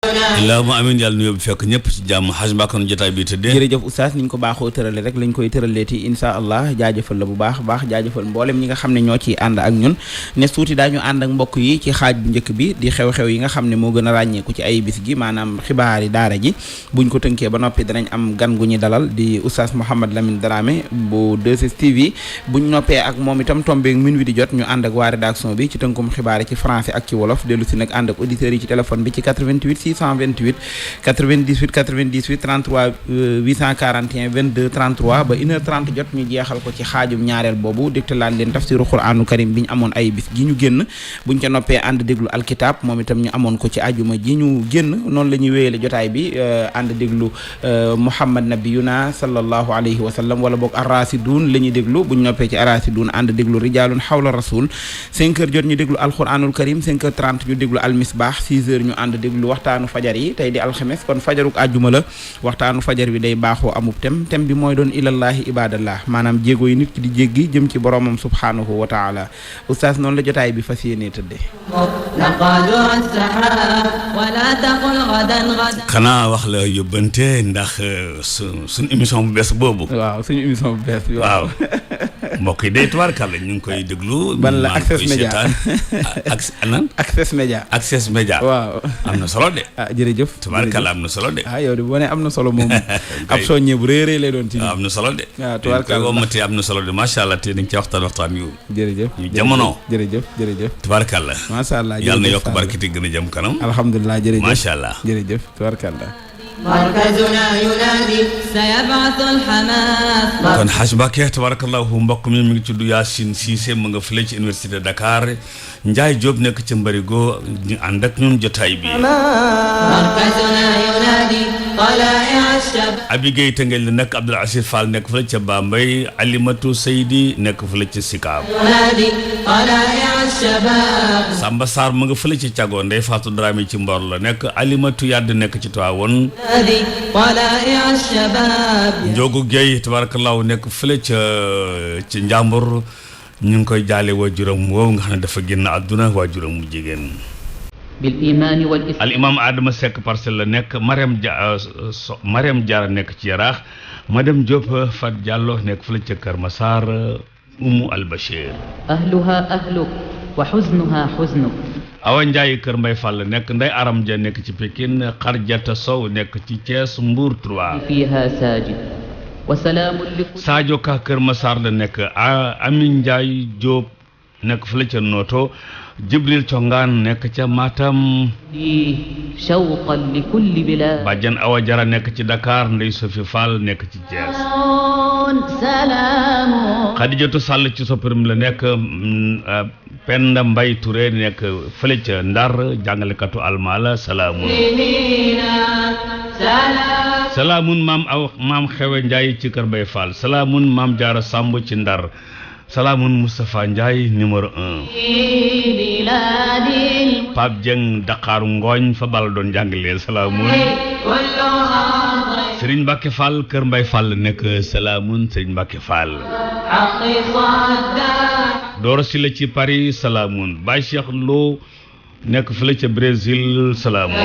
allahumma amiin yàlla nuyoo bi fekk ñëpp ci jàmm xaj mbàkkanu jotaay bi tëddee. jërëjëf oustaz niñ ko baaxoo tërale rek lañ koy tëraleeti insha allah jaajëfal la bu baax jaajëfal mboolem ñi nga xam ne ñoo ciy ànd ak ñun ne tuuti daañu ànd ak mbokk yi ci xaaj bu njëkk bi di xew-xew yi nga xam ne moo gën a ràññeeku ci ay bis gi maanaam xibaari daara ji buñ ko tënkee ba noppi danañ am gan gu ñu dalal di oustaz Mouhamed Lamine Dramé bu 2STV buñ noppee ak moom itam tombeeg minuit di jot ñu ànd ak waa rédaction bi ci tënkum xibaar yi ci français ak ci wolof dellu si nag ànd ak auditeurs yi ci téléphone bi ci 88 628 98 98 33 841 22 33 ba 1h30 jot ñu jeexal ko ci xaajum ñaareel boobu dégtalaan leen tafsiru quraanu karim bi ñu amoon ay bis gi ñu génn buñ ca noppee ànd déglu alkitab moom itam ñu amoon ko ci ajuma ji ñu génn noonu la ñuy wéyale jotaay bi ànd déglu Muhammad nabiyuna sallallahu alayhi wa sallam wala boog arrasidun la ñuy déglu buñ noppee ci arrasidun ànd déglu rijalun xawla rasul 5h jot ñu déglu alquranul karim 5h30 ñu déglu almisbah 6h ñu ànd déglu waxtaanu fajar yi tey di alxames kon fajaruk àjjuma la waxtaanu fajar bi day baaxoo amub tem bi mooy doon ilallahi ibadallah maanaam jéego yi nit ki di jéggi jëm ci boromam subhanahu wa taala oustaz noonu la jotaay bi fas yéenee tëddee. xanaa wax la yóbbante ndax suñu émission bu bees boobu. waaw suñu émission bu bees bi waaw. mbokk yi day tubaarkàlla ñu ngi koy déglu. ban la Access Média Access Média. waaw am na solo de. jërëjëf. tubaarkàlla am na solo de. yow de boo nee am na solo moom. ab soññe bu rëy lay doon ci. am na solo de. waaw tubaarkàlla koy wommatee am na solo de macha allah te dañ ci waxtaan yu. jërëjëf yu jamono. jërëjëf. tubaarkàlla. macha allah yàlla na yokk barkiti gën a jëm kanam. alhamdulilah jërëjëf macha allah. jërëjëf tubaarkàlla. مركزنا ينادي سيبعث الحماس. kon xaj Mbàkke tabarakallahu mbokk mi ngi tudd Yacine Cissé mu nga fële ci université Dakar Ndiaye Diop nekk ci Mbarigo ñu ànd ak ñun jotaay bi. مركزنا ينادي طلائع الشباب. Abi Gueye Tëngel nekk Abdoul Aziz Fall nekk fële ca Bambey Alimatu Seydi nekk fële ca Sikaab. ينادي طلائع الشباب. Samba Sarr mu nga fële ci Thiago Ndeye Fatou Dramé ci Mbor la nekk Alimatu Yadd nekk ci Tivaouane. ينادي طلائع الشباب. Ndiogu Gueye tabarakallahu nekk fële ca Njàmbur ñu ngi koy jaale waajuram woowu nga xam ne dafa génn àdduna waajuram mu jigéen. بالإيمان والإسلام. al imam Adama Seck Parcelles la nekk Mariam Diarra nekk ci Yaraax madame Diop Fat Diallo nekk fële ca Kër Massar Umu Al Bachir. أهلها أهلك وحزنها حزنك. Awa Ndiaye Kër Mbay Fall la nekk Ndey Aram Dia nekk ci Pikine Xarjata Sow nekk ci Thiès Mbour 3. فيها ساجد وسلام لكل. Sadio Ka Kër Massar la nekk Amin Ndiaye Diop nekk fële ca Noto Jibril Congaan nekk ca Matam. شوقا لكل بلاد. Badiane Awa Jara nekk ci Dakar Ndey Sofi Fall nekk ci Thiès. سلام. Xadijatu Sall ci Soprim la nekk Penda Mbay Touré nekk fële ca Ndar jàngalekatu almala salaamun. salaamun maam Xewe Ndiaye ci Kër Mbay Fall salaamun maam Jaara Samb ci Ndar salaamun Moustapha Ndiaye numéro 1. Pape Dieng Dakar Ngooñ fa bala doon jàngalee salaamun. Serigne Mbacke Fall Kër Mbay Fall nekk salaamun Serigne Mbacke Fall. Doro Sylla ci Paris salaamun Baye Cheikh Lo nekk fële ca Brésil salaamun.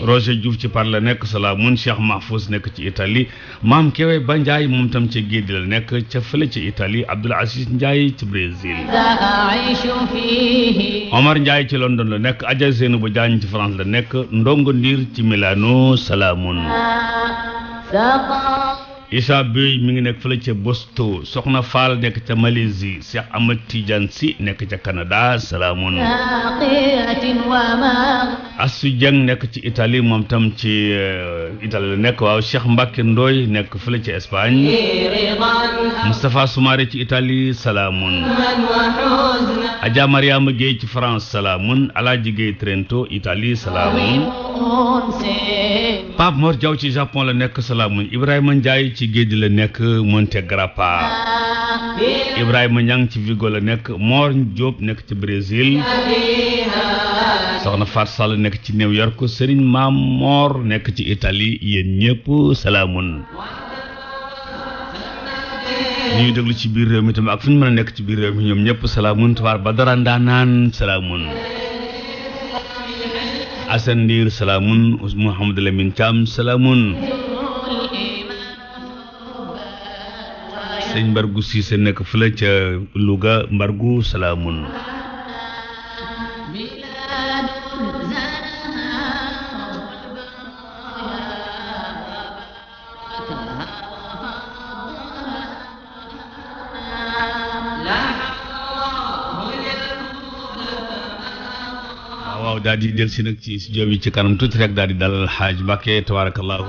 Roger Diouf ci Par la nekk salaamun Cheikh Mahfouz nekk ci Italie Maam Kewe Ba Ndiaye moom tam ca Géedi la nekk ca fële ca Italie Abdoul Aziz Ndiaye ci Brésil. Omar Ndiaye ci London la nekk Adja Zeynabou Diagne ci France la nekk Ndongo Ndir ci Milano salaamun. Issa Bey mi ngi nekk fële ca Bosto Soxna Fall nekk ca Malaisie Cheikh Ahmed Tidiane Sy nekk ca Canada salaamun. Assou Dieng nekk ci Italie moom tam ci Italie la nekk waaw Cheikh Mbacke Ndoy nekk fële ca Espagne. Moustapha Soumaré ci Italie salaamun. Adja Mariama Gueye ci France salaamun. Alaaji Gueye Trento Italie salaamun. Pape Mor Diaw ci Japon la nekk salaamun. Ibrahima Ndiaye ci Géedi la nekk Monte Grappa. Ibrahima Niang ci Vigo la nekk Mor Diop nekk ci Brésil. Soxna Faat Sall nekk ci New York Serigne Maam Mor nekk ci Italie yéen ñëpp salaamun. ñuy déglu ci biir réew mi tamit ak fu ñu mën a nekk ci biir réew mi ñoom ñëpp salaamun. Tubaar Badara Ndaanaan salaamun. Assane Ndiir salaamun Mouhamadou Lamine Thiam salaamun sëñ Mbargu Cissé nekk fële ca Louga Mbargu salaamun waaw daal di del si nag ci studio bi ci kanam tuuti rek daal di dalal Xaaj Mbàkke tabarakallahu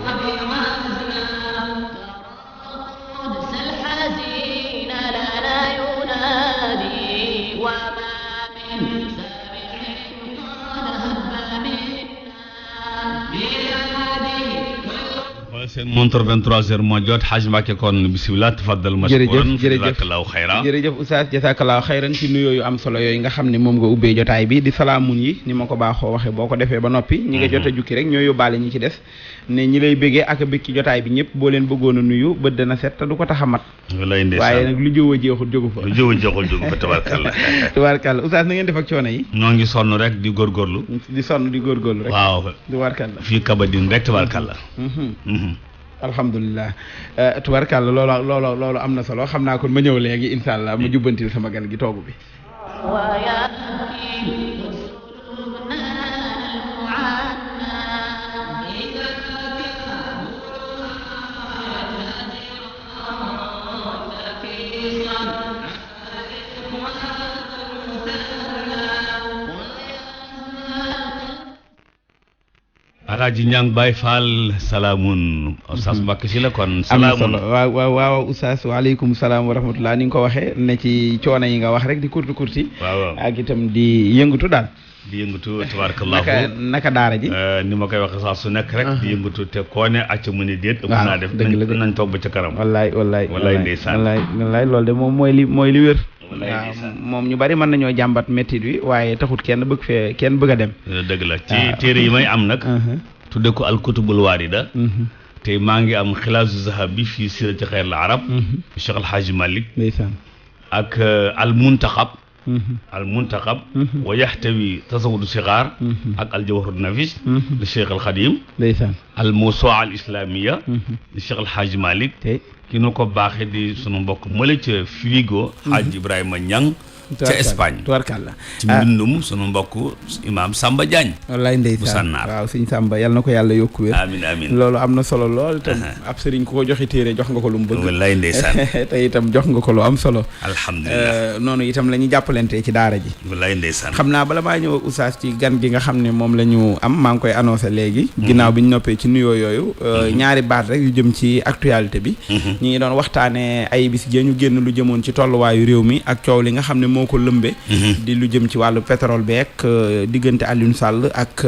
seen montre 23h moo jot Xaaj Mbàkke kon bisimilah tafaddal mashkuran jazakallahu xayra jërëjëf oustaz jazakallahu xayran ci nuyoo yu am solo yooyu nga xam ne moom nga ubbee jotaay bi di salaamun yi ni ma ko baaxoo waxee boo ko defee ba noppi ñi nga jot a jukki rek ñoo yóbbaale ñi ci des ne ñi lay bëggee ak a bëgg ci jotaay bi ñëpp boo leen bëggoon a nuyu bët dana set te du ko tax a mat waaye nag lu jëw a jeexul jógu fa tabarkalla tabarkalla oustaz na ngeen def ak coono yi ñoo ngi sonn rek di góorgóorlu rek waaw tabarkalla fii kabadin rek tabarkalla alhamdulilah tubarkàlla loolu am na solo xam naa kon ma ñëw léegi incha allah ma jubbantil sama gan gi toogu bi Alaaji Ñang Baay Faal salaamun Oustaz Mbàkke si la kon salaamun waaw Oustaz waaleykum salaam wa rahmatullah ni nga ko waxee ne ci coono yi nga wax rek di kurti waaw ak itam di yëngatu daal di yëngatu tabarakallahu naka daara ji ni ma koy waxee saa su nekk rek di yëngatu te koo ne acca mu ne déet ëpp naa def nañ toog ba ca kanam wallaay ndeysaan wallaay loolu de moom mooy li wér waaw moom ñu bari mën nañoo jàmbat métit wi waaye taxut kenn bëgg a dem dëgg la ci téere yi may am nag tudde ko al kutubul waarida te maa ngi am xilaasu zahab bi fii sirati xeyril arab Cheikh Al Hadj Malick ndeysaan ak al muntaxab wa yaxtawi tasawudu sigaar ak al jawharu nafis li Cheikh al Xadim ndeysaan al mawsu'a al islamiyya li Cheikh Al Hadj Malick ki nu ko baaxee di sunu mbokk mële ca Figo Hadj Ibrahima Ñang ca Espagne tubarkàlla ci mbindum sunu mbokk imaam Samba Diagne wallaay ndeysaan waaw sëñ Samba yal na ko yàlla yokku wér amiin loolu am na solo lool itam ab sëriñ ku ko joxe téere jox nga ko lu mu bëgg wallaay ndeysaan te itam jox nga ko lu am solo alhamdulilah noonu itam la ñuy jàppalante ci daara ji wallaay ndeysaan xam naa bala maa ñëw ak oustaz ci gan gi nga xam ne moom la ñu am maa ngi koy annoncé léegi ginnaaw bi ñu noppee ci nuyoo yooyu ñaari baat rek yu jëm ci actualité bi ñi ngi doon waxtaane ay bis jee ñu génn lu jëmoon ci tolluwaayu réew mi ak coow li nga xam ne moo ko lëmbe di lu jëm ci wàllu pétrole beek diggante Alioune Sall ak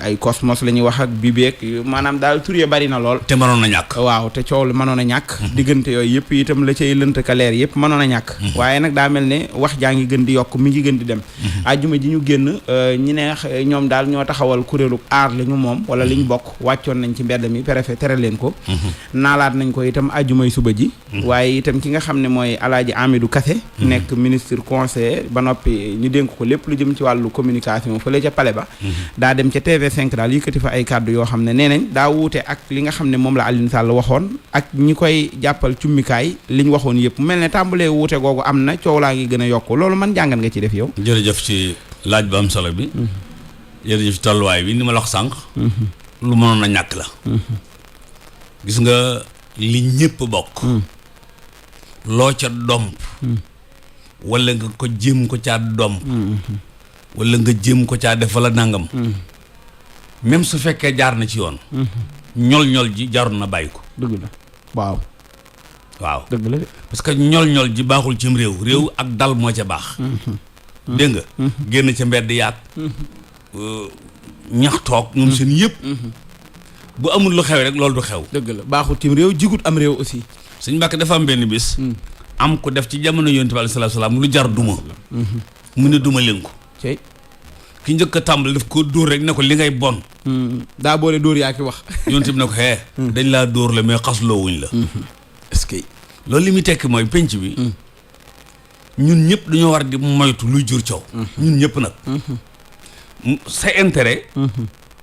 ay Cosmos la ñuy wax ak bi beek maanaam daal tur ya bari na lool te mënoon a ñàkk waaw te coow li mënoon a ñàkk diggante yooyu yëpp itam la cay lënt ka leer yëpp mënoon a ñàkk waaye nag daa mel ne wax jaa ngi gën di yokk mi ngi gën di dem ajjuma ji ñu génn ñi ne ñoom daal ñoo taxawal kuréelu aar li ñu moom wala li ñu bokk wàccoon nañ ci mbedd mi préfet tere leen ko naalaat nañ ko itam ajjumay suba ji waaye itam ki nga xam ne mooy Alaaji Amidou Kassé nekk ministre conseiller ba noppi ñu dénk ko lépp lu jëm ci wàllu communication fële ca palais ba daa dem ca TV5 daal yëkkati fa ay kàddu yoo xam ne nee nañ daa wuute ak li nga xam ne moom la Alioune Sall waxoon ak ñi koy jàppal cummikaay li ñu waxoon yëpp mel ne tàmbalee wuute googu am na coow laa ngi gën a yokk loolu man jàngat nga ci def yow jërëjëf ci laaj bu am solo bi jërëjëf ci tolluwaay bi ni ma la wax sànq lu mënoon a ñàkk la gis nga li ñëpp bokk loo ca domp wala nga ko jéem ko caa domp wala nga jéem ko caa def wala nangam même su fekkee jaar na ci yoon ñol-ñol ji jaroon na bàyyi ko dëgg la waaw dëgg la parce que ñol-ñol ji baaxul cim réew ak dal moo ca baax dégg nga génn ca mbedd yaat ñax toog ñoom seen yëpp bu amul lu xew rek loolu du xew dëgg la baaxul cim réew jigut am réew aussi Sëñ Mbàkke dafa am benn bis am ko def ci jamono Yonent bi alayhi salaam lu jar duma mu ne duma leen ko ki njëkk a tàmbali daf ko dóor rek ne ko li ngay bon daa boole dóor yaa ki wax Yonent bi ne ko dañ laa dóor la mais xasloo wuñ la est-ce que loolu li muy tekki mooy penc bi ñun ñëpp dañoo war di moytu luy jur coow ñun ñëpp nag sa intérêt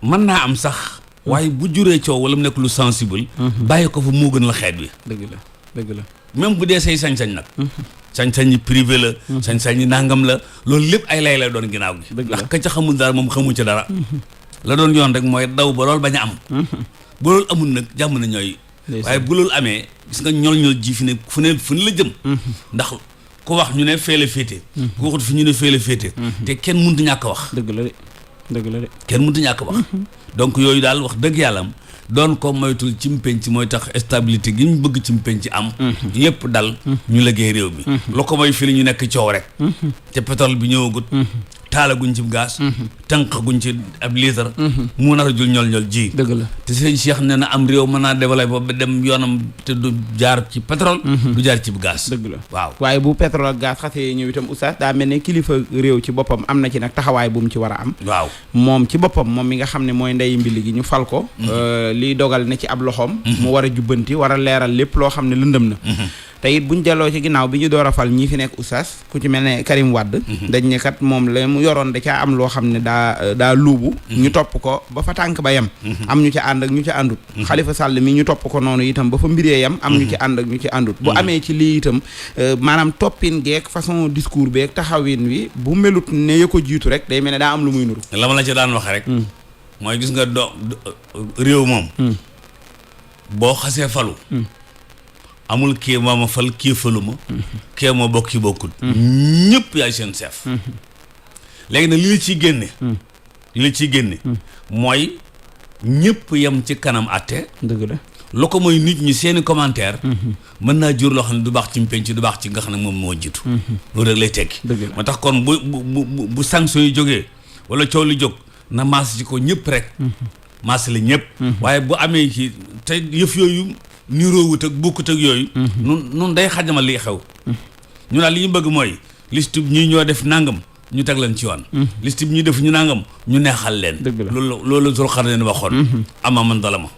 mën naa am sax waaye bu juree coow wala mu nekk lu sensible bàyyi ko fa moo gën la xeet wi. dëgg la même bu dee say sañ-sañ nag sañ-sañ yi privé la sañ-sañ yi nangam la loolu lépp ay lay doon ginnaaw gi ndax ka ca xamul dara moom xamu ci dara la doon yoon rek mooy daw ba loolu bañ a am bu loolu amul nag jàmm na ñooy waaye bu loolu amee gis nga ñol ji fi ne fu ne la jëm ndax ku wax ñu ne fee la féete ku waxut fi ñu ne fee la féete te kenn mënut ñàkk a wax dëgg la de kenn mënut ñàkk a wax donc yooyu daal wax dëgg yàlla am doon ko moytul ci mpenc mooy tax stabilité gi ñu bëgg ci mpenc am yëpp dal ñu liggéey réew mi lu ko mooy fi li ñu nekk coow rek te pétrole bi ñëwagut taala guñ ci gaz tànq guñ ci ab litre mu nar a jul ñol ji dëgg la te sëñ Cheikh nee na am réew mën naa développé ba dem yoonam te du jaar ci pétrole du jaar ci gaz dëgg la waaw waaye bu pétrole ak gaz xasee ñëw itam oustaz daa mel ne kilifa réew ci boppam am na ci nag taxawaay bu mu ci war a am waaw moom ci boppam moom mi nga xam ne mooy ndey mbili gi ñu fal ko liy dogal ne ci ab loxoom mu war a jubbanti war a leeral lépp loo xam ne lëndëm na te it buñ delloo ci ginnaaw bi ñu door a fal ñii fi nekk oustaz ku ci mel ne Karim Wade dañ ne kat moom la mu yoroon da caa am loo xam ne daa luubu ñu topp ko ba fa tànk ba yem am ñu ci ànd ak ñu ci àndut Khalifa Sall mi ñu topp ko noonu itam ba fa mbiree yem am ñu ci ànd ak ñu ci àndut bu amee ci lii itam maanaam toppin geek façon discours beeg taxawin wi bu melut ne ya ko jiitu rek day mel ne daa am lu muy nuru la ma la ci daan waxe rek mooy gis nga réew moom boo xasee falu amul kii ma fal kii faluma kii ma bokk ki bokkul ñëpp yaay seen chef léegi nag li la ciy génne mooy ñëpp yem ci kanam àtte dëgg la lu ko mooy nit ñi seeni commentaire mën naa jur loo xam ne du baax ci mpenc du baax ci nga xam ne moom moo jiitu loolu rek lay tekki moo tax kon bu sanction yi jógee wala coow li jóg na maas ci ko ñëpp rek maas la ñëpp waaye bu amee ci te yëf yooyu niroowut ak bokkut ak yooyu nun day xajamal li xew ñu daal li ñu bëgg mooy liste bi ñii ñoo def nangam ñu teg leen ci yoon liste bi ñuy def ñu nangam ñu neexal leen loolu sul xar leen waxoon ama man dala ma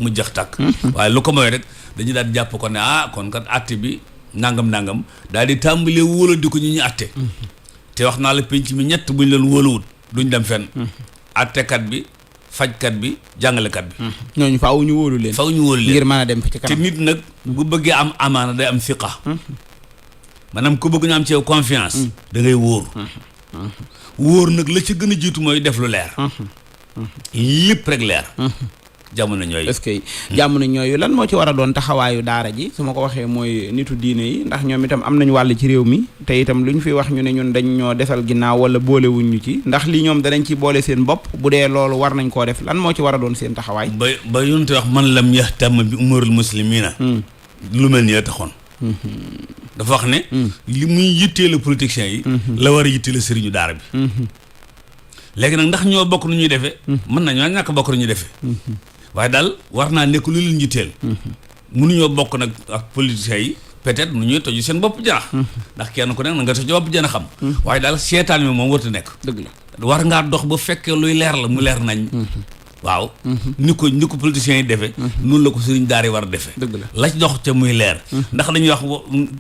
mu jax tàkk waaye lu ko mooy rek dañu daal jàpp ko ne kon kat atte bi nangam daal di tàmbalee wóola di ko ñu atte te wax naa la penc mi ñett buñ leen wóolawut duñ dem fenn attekat bi fajkat bi jàngalekat bi ñooñu faaw ñu wóolu leen ngir mën a dem fi ci kanam te nit nag bu bëggee am amaana day am fiqa maanaam ku bëgg ñu am ci yow confiance da ngay wóor nag la ci gën a jiitu mooy def lu leer lépp rek leer jamono ñooyu est-ce que jamono ñooyu lan moo ci war a doon taxawaayu daara ji su ma ko waxee mooy nitu diine yi ndax ñoom itam am nañu wàll ci réew mi te itam lu ñu fi wax ñu ne ñun dañ ñoo desal ginnaaw wala boolewuñ ñu ci ndax li ñoom danañ ci boole seen bopp bu dee loolu war nañ koo def lan moo ci war a doon seen taxawaay ba yonte wax man lam yahtam bi umurul muslimina lu mel ni taxoon dafa wax ne li muy yitteelu politiciens yi la war a yitteelu sëriñu daara bi léegi nag ndax ñoo bokk nu ñuy defee mën na ñoo ñàkk bokk nu ñuy defee waaye daal war naa nekk lu leen yitteel mënuñoo bokk nag ak politiciens yi peut-être nu ñuy toju seen bopp janax ndax kenn ku nekk na nga toj bopp jana xam waaye daal seetaan mi moom warta nekk dëgg la war ngaa dox ba fekkee luy leer la mu leer nañ waaw ni ko politiciens yi defee noonu la ko sëriñ daara yi war a defee dëgg la la ci dox ca muy leer ndax dañuy wax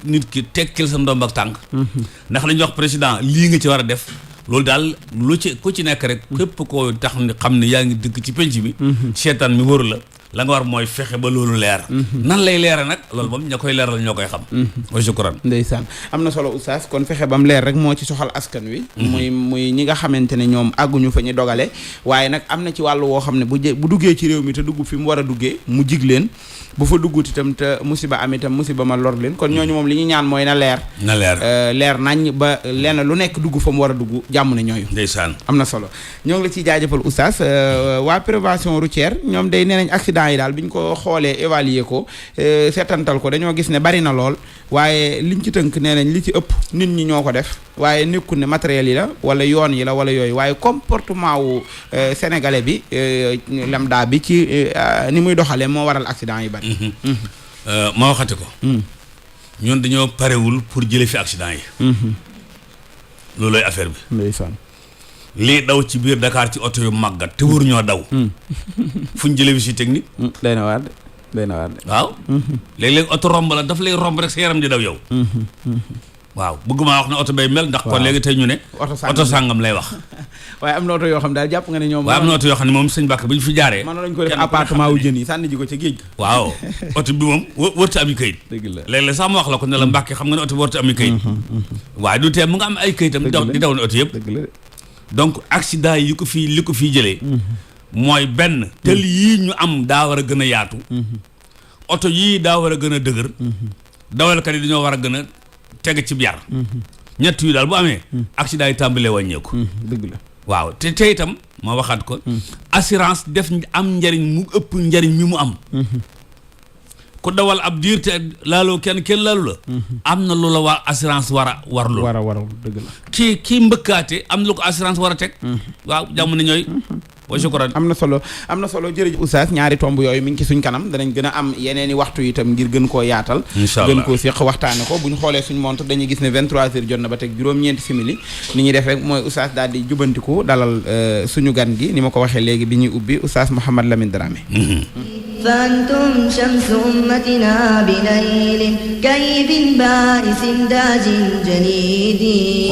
nit ki tekkil sa ndomb ak tànk ndax dañuy wax président lii nga ci war a def loolu daal lu ci ku ci nekk rek képp koo tax ni xam ne yaa ngi dëkk ci penc bi seetaan mi waru la nga war mooy fexe ba loolu leer nan lay leere nag loolu moom ña koy leeral ñoo koy xam wa shukran ndeysaan am na solo oustaz kon fexe bam leer rek moo ci soxal askan wi muy ñi nga xamante ne ñoom àgguñu fa ñu dogale waaye nag am na ci wàllu woo xam ne bu duggee ci réew mi te dugg fi mu war a duggee mu jig leen bu fa duggut itam te musiba am itam musiba ma lor leen kon ñooñu moom li ñu ñaan mooy na leer leer nañ ba lenn lu nekk dugg fa mu war a dugg jàmm na ñooyu ndeysaan am na solo ñoo ngi la ciy jaajëfal oustaz waa prévention routière ñoom day nee nañ accident yi daal bi ñu ko xoolee évaluer ko seetantal ko dañoo gis ne bari na lool waaye liñ ci tënk nee nañ li ci ëpp nit ñi ñoo ko def waaye nekkul ne matériel yi la wala yoon yi la wala yooyu waaye comportement wu sénégalais bi lambda bi ci ni muy doxalee moo waral accident yi bari ma waxati ko ñun dañoo parewul pour jële fi accident yi loolooy affaire bi ndeysaan lii daw ci biir Dakar ci oto yu màggat te wër ñoo daw fu ñu jële visite technique day na waar de waaw léeg-léeg oto romb la daf lay romb rek sa yaram di daw yow waaw bëgg maa wax ne oto bay mel ndax kon léegi tey ñu ne oto sàngam lay wax waaye am na oto yoo xam daal jàpp nga ne ñoom waaye am na oto yoo xam ne moom sëñ Mbàkke bu ñu fi jaaree mën nañ ko def appartement wu jën yi sànni ji ko ca géej waaw oto bi moom wërta ami kayit dëgg la léeg-léeg sax ma wax la ko ne la Mbàkke xam nga ne oto bi wërta ami kayit waaye du tee mu nga am ay kayitam di daw ne oto yëpp dëgg la donc accident yi li ko fii jëlee mooy benn tël yii ñu am daa war a gën a yaatu oto yii daa war a gën a dëgër dawalkat yi dañoo war a gën a teg ci yar ñett yu daal bu amee accident yi tàmbalee wàññeeku dëgg la waaw te itam ma waxaat ko assurance def am njariñ mu ëpp njariñ mi mu am ku dawal ab diir te laaloo kenn laalu la am na lu la waa assurance war a warlu dëgg la kii mbëkkaate am na lu ko assurance war a teg waaw jàmm na ñooy wa shukran am na solo jërëjëf Oustaz ñaari tomb yooyu mi ngi ci suñ kanam danañ gën a am yeneeni waxtu itam ngir gën koo yaatal gën koo séq waxtaane ko bu ñu xoolee suñ montre dañuy gis ne 23h jot na ba teg juróom-ñeenti simili ni ñuy def rek mooy Oustaz daal di jubantiku dalal suñu gan gi ni ma ko waxee léegi bi ñuy ubbi Oustaz Mouhamed Lamine Dramé فأنتم شمس أمتنا بليل كيف بائس داج جنيد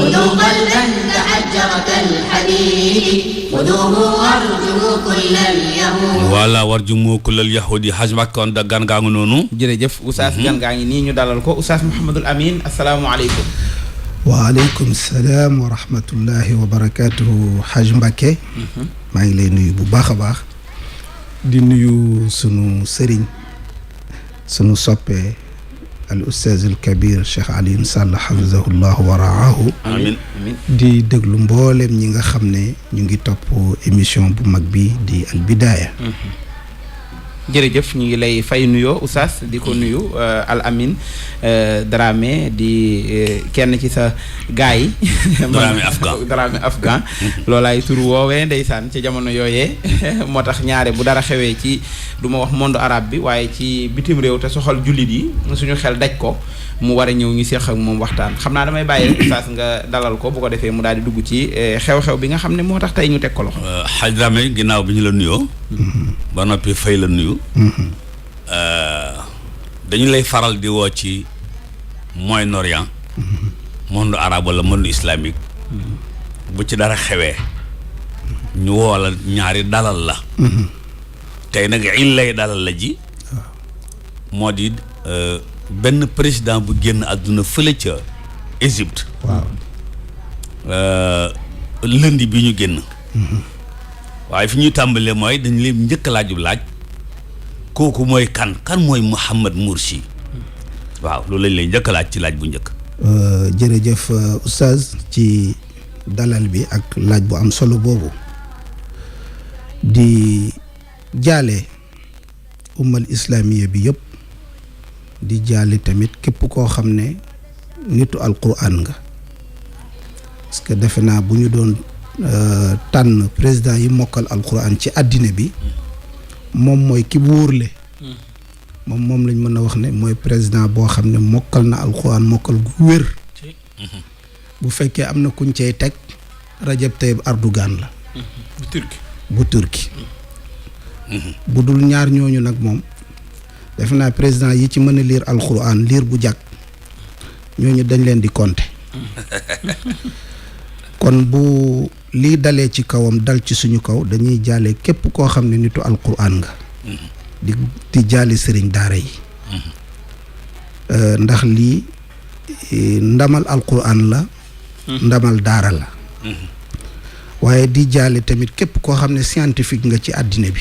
خذوا قلبا تحجر كالحديد خذوه وارجموا كل اليهود wala warjumu kullal yahudi haj makkoon da gan gaa ngi noonu jërëjëf Oustaz gan gaa ngi nii ñu dalal ko Oustaz Mouhamadul Amin asalaamaaleykum waaleykum salaam wa rahmatullahi wa barakatuhu Haj Mbacké maa ngi lay nuyu bu baax a baax di nuyu sunu sëriñ sunu soppe al ustaaz al kabir Cheikh Alioune Sall hafizahullah wa raahu amiin di déglu mboolem ñi nga xam ne ñu ngi topp émission bu mag bi di al bidaaya jërëjëf ñu ngi lay fay nuyoo Oustaz di ko nuyu Al Amin Dramé di kenn ci sa gaay yi Dramé Afghan loolaay tur woowee ndeysaan ci jamono yooyee moo tax ñaare bu dara xewee ci du ma wax monde arabe bi waaye ci bitim réew te soxal jullit yi suñu xel daj ko mu war a ñëw ñu seex ak moom waxtaan xam naa damay bàyyi rek Oustaz nga dalal ko bu ko defee mu daal di dugg ci xew-xew bi nga xam ne moo tax tey ñu teg ko loxo Haj Dramé ginnaaw bi ñu la nuyoo ba noppi fay la nuyu dañu lay faral di woo ci Moyen-Orient monde arabe wala monde islamique bu ci dara xewee ñu woo la ñaari dalal la tey nag lay dalal la ji moo di benn président bu génn àdduna fële ca Égypte lundi bi ñu génn waaye fi ñuy tàmbalee mooy dañu leen njëkk laajub laaj kooku mooy kan mooy Mouhamed Moursi waaw loolu lañ lay njëkk laaj ci laaj bu njëkk jërëjëf Oustaz ci dalal bi ak laaj bu am solo boobu di jaale ummal islamiya bi yëpp di jaale tamit képp koo xam ne nitu alquran nga parce que defe naa bu ñu doon tànn président yi mokkal alquran ci àddina bi moom mooy ki wóorle moom lañ mën a wax ne mooy président boo xam ne mokkal na alquran mokkal gu wér bu fekkee am na kuñ cey teg Rajab Tayyip Erdogan la bu Turki bu dul ñaar ñooñu nag moom defe naa président yi ci mën a lire alquran lire bu jàkk ñooñu dañ leen di compter kon bu lii dalee ci kawam dal ci suñu kaw dañuy jaale képp koo xam ne nitu alquran nga di jaale sëriñ daara yi ndax lii ndamal alquran la ndamal daara la waaye di jaale tamit képp koo xam ne scientifique nga ci àddina bi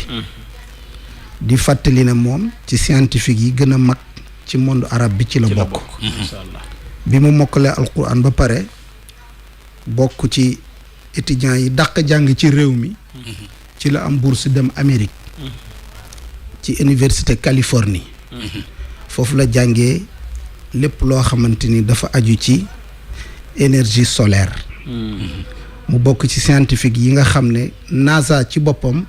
di fàttali ne moom ci scientifique yi gën a mag ci monde arabe bi ci la bokk bi mu mokkalee alquran ba pare bokk ci étudiants yi dàq jàng ci réew mi ci la am bourse dem Amérique ci université Californie foofu la jàngee lépp loo xamante ni dafa aju ci énergie solaire mu bokk ci scientifique yi nga xam ne NASA ci boppam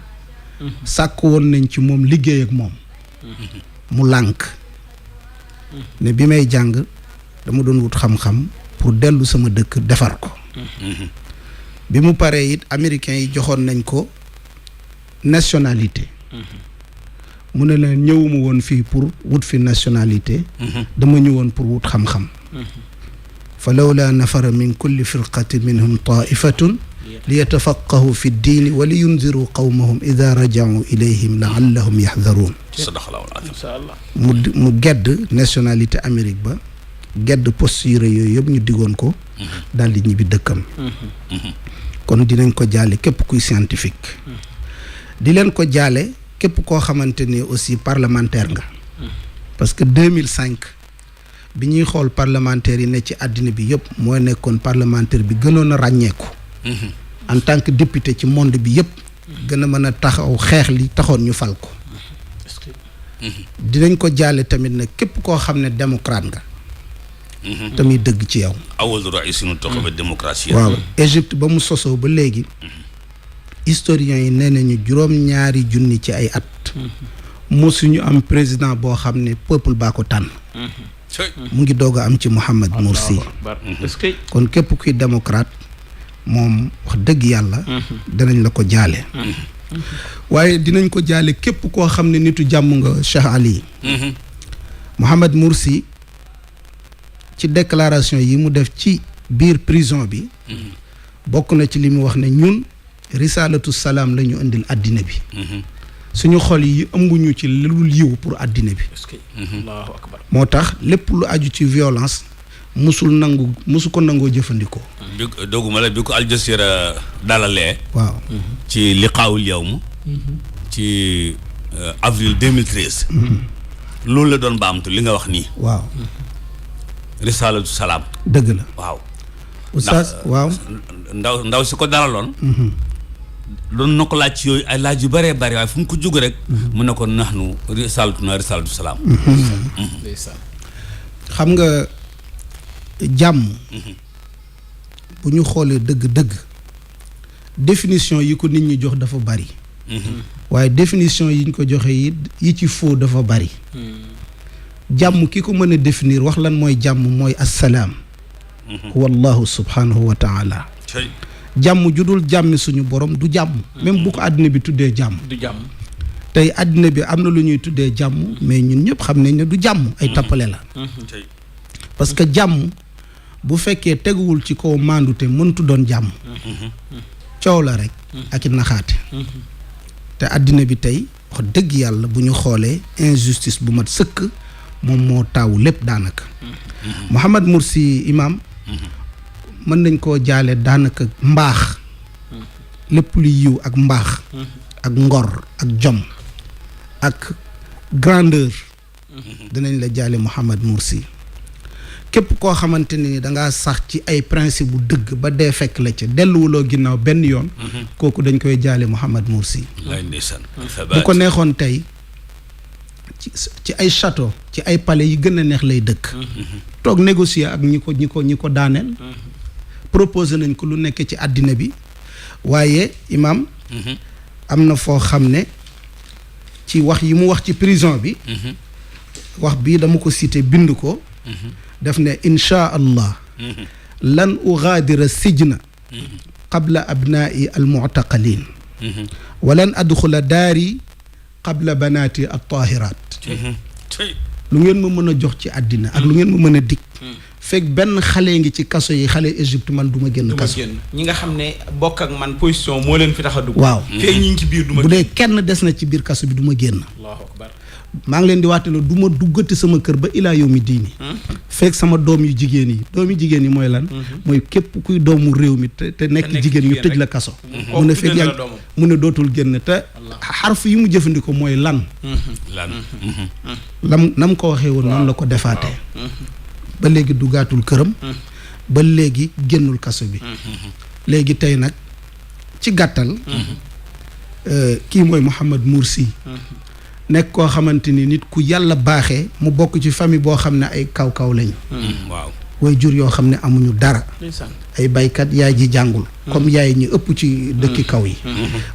sàkk woon nañ ci moom liggéey ak moom mu lànk ne bi may jàng dama doon wut xam-xam pour dellu sama dëkk defar ko bi mu paree it américains yi joxoon nañ ko nationalité mu ne leen ñëwuma woon fii pour wut fi nationalité dama ñëwoon pour wut xam-xam fa lawla nafara min kulli firqatin minhum taifatun li yatafaqahu fi ddiini wa li yundiru qawmahum ida rajau ilayhim laallahum yaxdaruun. mu gedd nationalité Amérique ba gedd posture yooyu yëpp ñu diggoon ko daal di ñibbi dëkkam. kon dinañ ko jaale képp kuy scientifique. di leen ko jaale képp koo xamante ni aussi parlementaire nga. parce que 2005 bi ñuy xool parlementaires yi ne ci àddina bi yëpp moo nekkoon parlementaire bi gënoon a ràññeeku. en tant que député ci monde bi yëpp. gën a mën a taxaw xeex li taxoon ñu fal ko. dinañ ko jaale tamit nag képp koo xam ne démocrate nga. tamit dëgg ci yow. awal raïsinu toxaba démocratie. waaw Égypte ba mu sosoo ba léegi. historiens yi nee nañu 2,2 ci ay at. mosuñu am président boo xam ne peuple baa ko tànn. mu ngi doog a am ci Mohamed Morsi. kon képp kuy démocrate moom wax dëgg yàlla. danañ la ko jaale. waaye dinañ ko jaale képp koo xam ne nitu jàmm nga Cheikh Ali. Mohamed Morsi ci déclaration yi mu def ci biir prison bi. bokk na ci li mu wax ne ñun risalatu salaam la ñu indil àddina bi. suñu xol yi ëmbuñu ci lu dul yiw pour àddina bi. Allahu akbar. moo tax lépp lu aju ci violence musu ko nangoo jëfandikoo. bi dooguma la bi ko Al Jazeera dalalee. waaw ci liqaawul yawm ci avril 2013. loolu la doon baamtu li nga wax nii. waaw. risalatu salaam. dëgg la waaw. oustaz waaw. ndaw si ko dalaloon. doon na ko laaj ci yooyu ay laaj yu bëree bëri waaye fu mu ko jóg rek. mu ne ko nahnu risalatu salaam. xam nga jàmm. bu ñu xoolee dëgg-dëgg définition yi ko nit ñi jox dafa bari. waaye définition yi ñu ko joxe yi ci faux dafa bari. jàmm ki ko mën a définir wax lan mooy jàmm mooy assalaam. wallahu subhanahu wa taala. jàmm ju dul jàmmi suñu borom du jàmm. même bu ko àddina bi tuddee jàmm. du jàmm. tey àddina bi am na lu ñuy tuddee jàmm mais ñun ñëpp xam nañ ne du jàmm ay tappale la. parce que jàmm bu fekkee teguwul ci kaw maandute mëntu doon jàmm. coow la rek. ak i naxaate. te àddina bi tey wax dëgg yàlla bu ñu xoolee injustice bu mat sëkk moom moo taawu lépp daanaka. Mohamed Morsi imam mën nañ koo jaale daanaka mbaax. lépp lu yiw ak mbaax. ak ngor ak jom ak grandeur. dinañ la jaale Mohamed Morsi. képp koo xamante ni dangaa sax ci ay principe bu dëgg ba dee fekk la ca delluwuloo ginnaaw benn yoon. kooku dañ koy jaale Mohamed Morsi. bu ko neexoon tey ci ay château ci ay palais yi gën a neex lay dëkk. toog négocier ak ñi ko daaneel. proposé nañ ko lu nekk ci àddina bi waaye imam am na foo xam ne ci wax yi mu wax ci prison bi. wax bii dama ko cité bind ko. daf ne inchaa allah lan ugaadira sijna qabla abnaai almuctaqalin wa lan adxula daari qabla banaati altaahiraat. lu ngeen ma mën a jox ci àddina ak lu ngeen ma mën a dig fekk benn xale ngi ci kaso yi xale Égypte man du ma génn kaso. ñi nga xam ne bokk ak man position moo leen fi tax a dugg. waaw fekk ñi ngi ci biir du ma bu dee kenn des na ci biir kaso bi du ma génn. Allahu akbar. maa ngi leen di waatale du ma duggati sama kër ba ilaa yow mi diini. fekk sama doom yu jigéen yi mooy lan. mooy képp kuy doomu réew mi te nekk jigéen ñu tëj la kaso. mu ne fekk yaa mu ne dootul génn te xarf yi mu jëfandikoo mooy lan. nam ko waxee woon noonu la ko defaatee. ba léegi duggaatul këram. ba léegi génnul kaso bi. léegi tey nag ci gàttal. kii mooy Mohamed Morsi. nekk koo xamante ni nit ku yàlla baaxee mu bokk ci famille boo xam ne ay kaw-kaw lañu. waaw way jur yoo xam ne amuñu dara. ay baykat yaay ji jàngul. comme yaay ñi ëpp ci dëkki kaw yi.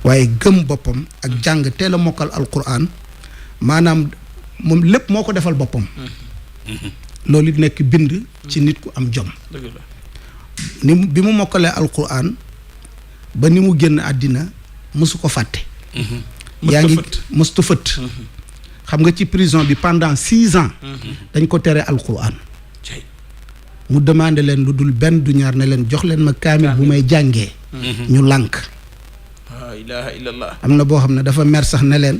waaye gëm boppam ak jàng teel a mokkal alquran maanaam moom lépp moo ko defal boppam. loolu it nekk bind ci nit ku am jom. ni bi mu mokkalee alquran ba ni mu génn àddina mësu ko fàtte. yaa ngi mëstu fët. xam nga ci prison bi pendant 6 ans. dañ ko tere alquran. mu demandé leen lu dul benn du ñaar ne leen jox leen ma kaamil bu may jàngee ñu lànk la ilaha illallah. am na boo xam ne dafa mer sax ne leen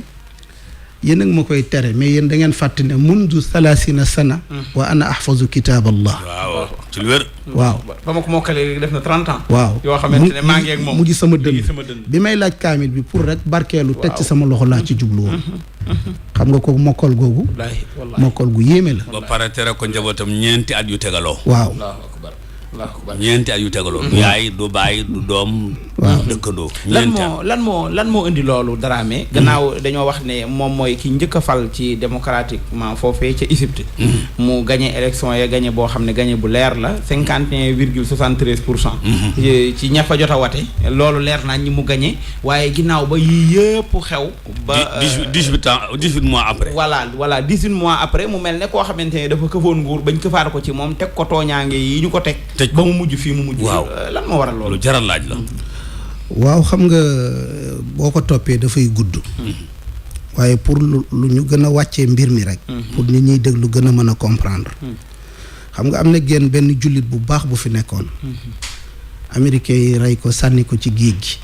yéen a ngi ma koy tere mais yéen da ngeen fàtte ne mundu salaasina sana wa ana ahfazu kitaab allah waaw ci lu wér. waaw ba ma ko mokkalee léegi def na 30 ans. waaw yoo xamante ne maa ngi ak moom mu ngi sama dënn sama dënn. bi may laaj kaamil bi pour rek barkeelu teg ci sama loxo laa ci jublu woon xam nga ko mokkal googu wallaahi wallaahi. mokkal gu yéeme la ba pare tere ko njabootam ñeenti at yu tegaloo. waaw Allahu akbar Allahu akbar. ñeenti at yu tegaloo. du yaay du baay du doom. waaw du dëkkandoo. lan ñeenti at lan moo indi loolu Dramé gannaaw dañoo wax ne moom mooy ki njëkk a fal ci démocratiquement foofee ca Égypte mu gagné élection ya gagné boo xam ne gagné bu leer la 51,73%. ci ña fa jot a wate loolu leer naa ñi mu gagné waaye ginnaaw ba yii yëpp xew ba 18 mois après. voilà 18 mois après mu mel ne koo xamante ne dafa këfoon nguur bañ këfaar ko ci moom teg ko tooñaange yi ñu ko teg ba mu mujj fii mu mujj. waaw lan moo waral loolu lu jaral laaj la. waaw xam nga boo ko toppee dafay gudd waaye pour lu ñu gën a wàccee mbir mi rek pour nit ñuy déglu gën a mën a comprendre xam nga am na genn benn jullit bu baax bu fi nekkoon américain yi rey ko sànni ko ci géej gi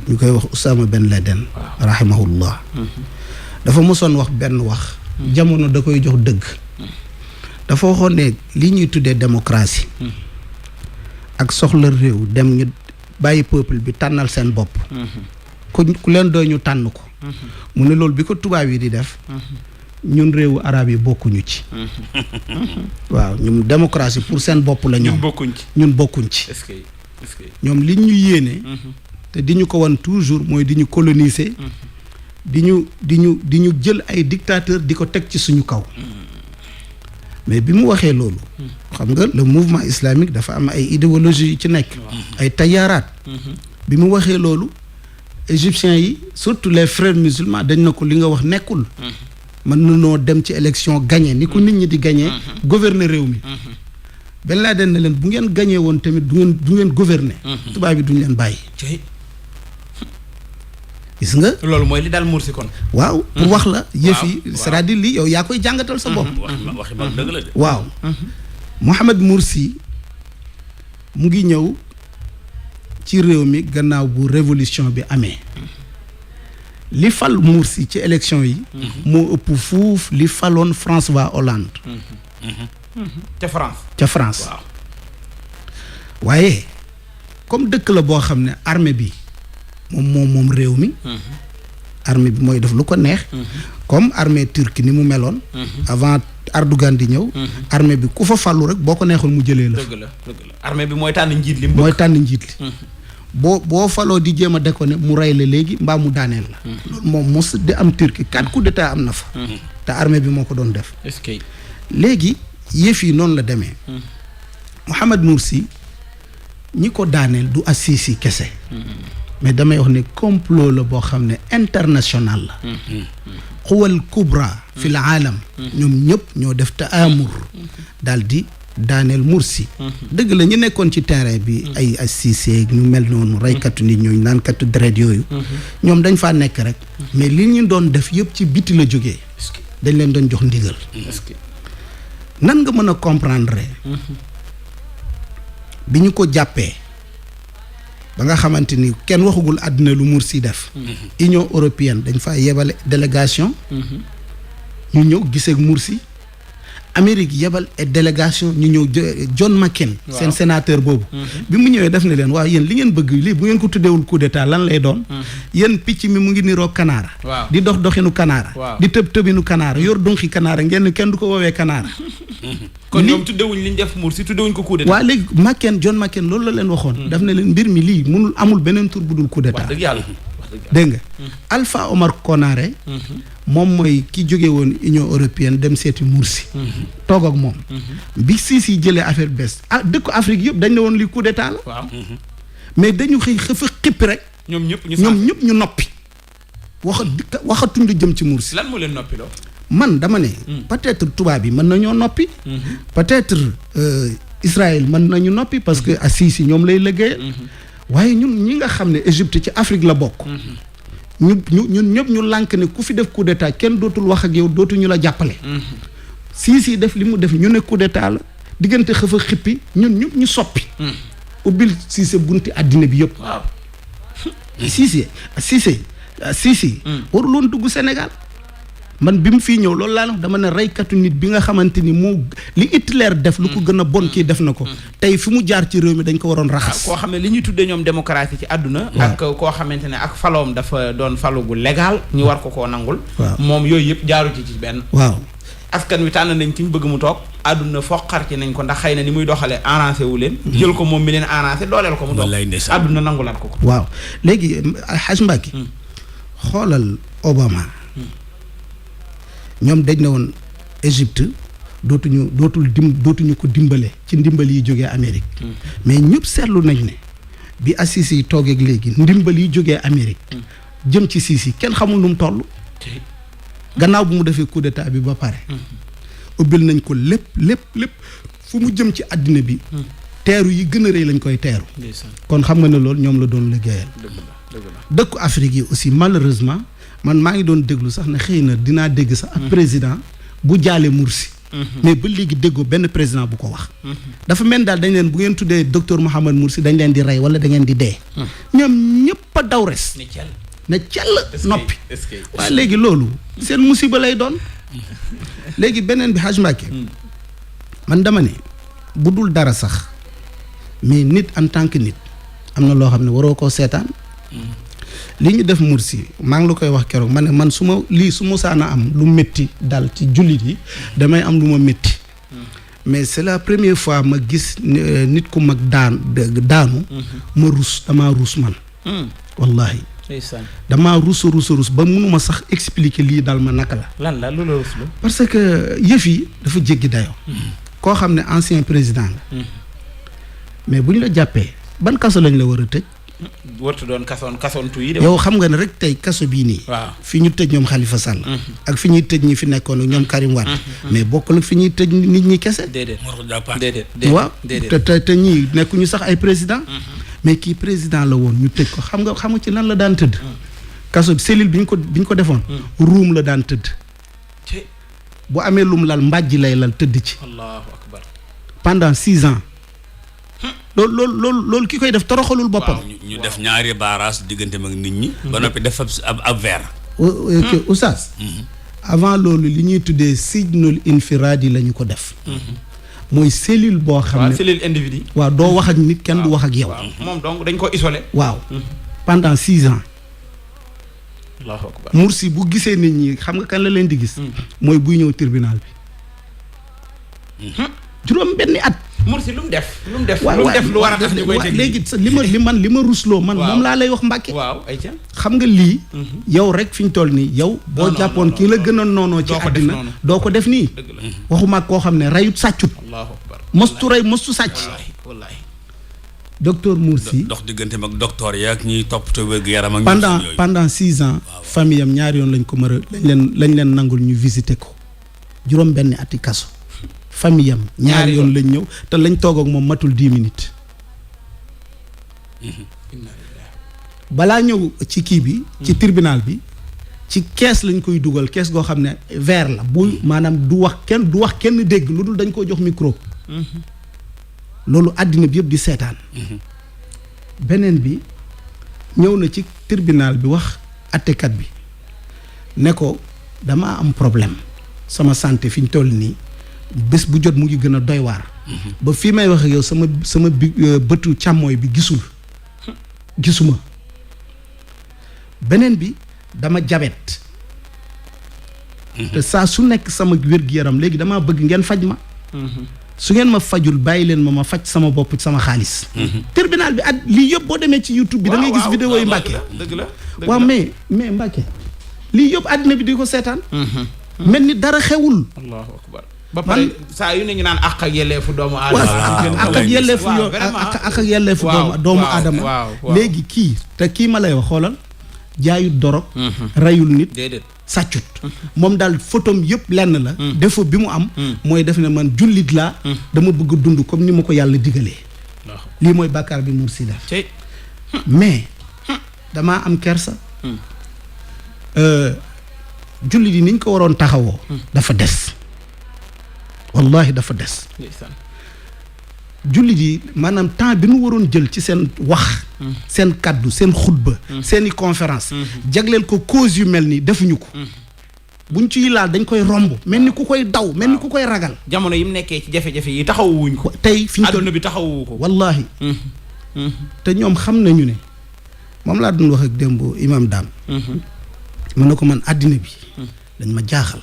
ñu koy wax Osama Ben Laden rahimahullah dafa mosoon wax benn wax jamono da koy jox dëgg dafa waxoon ne li ñuy tuddee démocratie ak soxla réew dem ñu bàyyi peuple bi tànnal seen bopp ku leen doy ñu tànn ko mu ne loolu bi ko tubaab yi di def ñun réewu arab yi bokkuñu ci waaw ñun démocratie pour seen bopp la ñoom ñun bokkuñ ci est-ce que ñoom li ñu yéene te di ñu ko wan toujours mooy di ñu coloniser di ñu jël ay dictateur di ko teg ci suñu kaw mais bi mu waxee loolu xam nga le mouvement islamique dafa am ay idéologie yu ci nekk ay tayaaraat bi mu waxee loolu égyptiens yi surtout les frères musulmans dañ na ko li nga wax nekkul mën na noo dem ci élection gagné ni ko nit ñi di gagné gouverner réew mi Ben Laden ne leen bu ngeen gagné woon tamit du ngeen gouverner tubaab bi duñ leen bàyyi gis nga loolu mooy li daal Morsi kon waaw pour wax la yëf yi c'est-à-dire lii yow yaa koy jàngatal sa bopp waxi mag dëgg la de. waaw Mohamed Morsi mu ngi ñëw ci réew mi gannaaw bu révolution bi amee li fal Morsi ci élection yi moo ëpp fuuf li faloon François Hollande ca France waaye comme dëkk la boo xam ne armée bi moom réew mi armée bi mooy def lu ko neex comme armée turque ni mu meloon avant Erdogan di ñëw armée bi ku fa fàllu rek boo ko neexul mu jëlee la dëgg la armée bi mooy tànn njiit li mooy tànn njiit li boo faloo di jéem a déconné mu rey la léegi mbaa mu daaneel la loolu moom mos di am Turquie 4 coups d'état am na fa te armée bi moo ko doon def est-ce que léegi yëf yi noonu la demee Mohamed Morsi ñi ko daaneel du Assisi kese mais damay wax ne complot la boo xam ne international la xuwal kubra fi l aalam ñoom ñëpp ñoo def taamur daal di daaneel Morsi dëgg la ñu nekkoon ci terrain bi ay Assisi ñu mel noonu reykatu nit ñooñu naankatu deret yooyu ñoom dañ faa nekk rek mais li ñu doon def yëpp ci biti la jógee dañ leen doon jox ndigal nan nga mën a comprendre bi ñu ko jàppee ba nga xamante ni kenn waxagul àddina lu Morsi def Union européenne dañ fa yebale délégation ñu ñëw gisee ak Morsi Amérique yebal et délégation ñu ñëw John McCain seen sénateur boobu bi mu ñëwee def na leen waaw yéen li ngeen bëgg lii bu ngeen ko tuddeewul coup d'état lan lay doon yéen picc mi mu ngi niroo kanaara di dox doxinu kanaara di tëb tëbinu kanaara yor donxi kanaara ngeen kenn du ko woowee kanaara kon ñoom tuddewuñ li ñu def Morsi tuddewuñ ko coup d'état waaw léegi John McCain loolu la leen waxoon daf ne leen mbir mi lii munul amul beneen tur bu dul coup d'état dëgg yàlla dégg nga Alpha Omar Konaré moom mooy ki jóge woon Union européenne dem seeti Morsi toog ak moom bi Sisi jëlee affaire bees dëkku Afrique yëpp dañ ne woon lii coup d'état la waaw mais dañu xëy xëfa xippi rek ñoom ñëpp ñu noppi waxatuñ lu jëm ci Morsi lan moo leen noppi loo man dama ne peut-être tubaab yi mën nañoo noppi peut-être Israël mën nañu noppi parce que Sisi ñoom lay liggéeyal waaye ñun ñi nga xam ne Égypte ci Afrique la bokk ñun ñëpp ñu lànk ne ku fi def coup d'état kenn dootul wax ak yow dootuñu la jàppale Sisi def li mu def ñu ne coup d'état la diggante xëfa xippi ñun ñëpp ñu soppi ubbil Cissé bunti àddina bi yëpp waaw Cissé warul woon dugg Sénégal man bi mu fii ñëw loolu laa wax dama ne reykatu nit bi nga xamante ni moo li Hitler def lu ko gën a bon kii def na ko tey fi mu jaar ci réew mi dañ ko waroon raxas koo xam ne li ñuy tuddee ñoom démocratie ci àdduna ak koo xamante ne ak faloom dafa doon falu gu légal ñu war ko koo nangul moom yooyu yëpp jaaru ci benn waaw askan wi tànn nañ ci ñu bëgg mu toog àdduna foqar ci nañ ko ndax xëy na ni muy doxalee arrangé wu leen jël ko moom mi leen arrangé dooleel ko mu toog àdduna nangulaat ko waaw léegi Hadj Mbacké xoolal Obama ñoom dañ ne woon Égypte dootuñu ko dimbale ci ndimbal yi jógee Amérique mais ñëpp seetlu nañ ne bi Assisi yi toogeeg léegi ndimbal yi jógee Amérique jëm ci Sisi kenn xamul nu mu toll gannaaw bu mu defee coup d'état bi ba pare ubbil nañ ko lépp fu mu jëm ci àddina bi teeru yi gën a rëy lañ koy teeru kon xam nga ne loolu ñoom la doon liggéeyal dëkku Afrique yi aussi malheureusement man maa ngi doon déglu sax ne xëy na dinaa dégg sax ak président bu jaale Mursi mais ba léegi déggoo benn président bu ko wax dafa mel daal dañ leen bu ngeen tuddee docteur Mouhamed Mursi dañ leen di rey wala da ngeen di dee ñoom ñëpp a daw res ne cell noppi waaye léegi loolu seen musiba lay doon léegi beneen bi Hadj Mbacké man dama ne bu dul dara sax mais nit en tant que nit am na loo xam ne waroo koo seetaan li ñu def Mursi maa ngi la koy wax keroog ma ne man su ma saana am lu métti dal ci jullit yi damay am lu ma métti mais c'est la première fois ma gis nit ku mag daanu ma damaa ruus man wallahi damaa ruus ba mënuma sax expliquer lii dal ma naka la lan la lu la ruus la parce que yëf yi dafa jéggi dayoo koo xam ne ancien président la mais bu ñu la jàppee ban kaso lañ la war a tëj wartu doon kasoontu yi yow xam nga ne rek tey kaso bii nii fi ñu tëj ñoom Khalifa Sall ak fi ñuy tëj ñi fi nekkoon ak ñoom Karim Wade mais bokkul ak fi ñuy tëj nit ñi kese déedéet waaw te ñii nekkuñu sax ay président mais kii président la woon ñu tëj ko xam nga ci lan la daan tëdd kaso cellule bi ñu ko defoon ruum la daan tëdd bu amee lum lal mbàjji lay lal tëdd ci Allahu akbar pendant 6 ans loolu ki koy def toroxalul boppam. ñu def ñaari baaraas diggante mag nit ñi. ba noppi def ab verre. Oustaz. avant loolu li ñuy tuddee sijnul infiraadi la ñu ko def. mooy cellule boo xam ne cellule individu. waaw doo wax ak nit kenn du wax ak yow. moom donc dañ ko isolé. waaw pendant 6 ans. Allahu akbar. Mursi bu gisee nit ñi xam nga kan la leen di gis. mooy buy ñëw tribunal bi. juróom benni at. Mursi lu mu def. lu war a def ñu koy teg léegi li ma rusloo man moom laa lay wax Mbàkke. waaw ayca xam nga lii. yow rek fi ñu toll nii yow. boo jàppoon kii la gën a noonoo ci àddina doo ko def nii. waxuma koo xam ne rayut sàccut. Allahu akbar. mostu ray mostu sàcc. wallaahi. docteur Mursi. dox diggante mag docteur yi ak ñiy toppatoo wér-gu-yaram ak pendant 6 ans. famille am ñaari yoon lañ ko lañ leen nangul ñu visiter ko juróom benni ati kaso. famille am ñaari yoon lañ ñëw te lañ toog ak moom matul 10 minutes. balaa ñëw ci kii bi. ci tribunal bi ci kees lañ koy dugal kees goo xam ne verre la bu maanaam du wax kenn dégg lu dul dañ ko jox micro. loolu àddina bi yëpp di seetaan. beneen bi ñëw na ci tribunal bi wax attekat bi ne ko damaa am problème sama santé fi ñu toll nii. bés bu jot mu ngi gën a doy waar. ba fii may wax ak yow sama bëtu càmmooy bi gisuma beneen bi dama jabet te saa su nekk sama wér-gu-yaram léegi damaa bëgg ngeen faj ma. su ngeen ma fajul bàyyi leen ma faj sama bopp sama xaalis. tribunal bi at lii yëpp boo demee ci YouTube bi da ngay gis vidéo yi Mbàkke. dëgg la waaw mais Mbàkke lii yëpp àddina bi di ko seetaan. mel ni dara xewul. Allahu akbar. ba pare saa yu ne ñu naan àq ak yelleefu doomu aadama. ak ak yelleefu doomu aadama. léegi kii ma lay wax xoolal jaayut dorog. rayul nit. déedéet sàccut. moom daal photom yëpp lenn la. défaut bi mu am. mooy def ne man jullit laa. dama bëgg dund comme ni ma ko yàlla digalee. lii mooy bàkkaar bi Mursi def. mais damaa am kersa. jullit yi niñ ko waroon taxawoo. dafa des. wallahi dafa des. jullit yi maanaam temps bi nu waroon jël ci seen wax seen kaddu seen xutba seeni conférence jagleel ko cause yu mel nii defuñu ko buñ ciy laal dañ koy romb mel ni ku koy daw mel ni ku koy ragal jamono yi mu nekkee ci jafe-jafe yi taxawuwuñ ko tey fi ñu adduna bi taxawu ko wallaahi te ñoom xam nañu ne moom laa doon wax ak démb imam daam mën na ko man àddina bi dañ ma jaaxal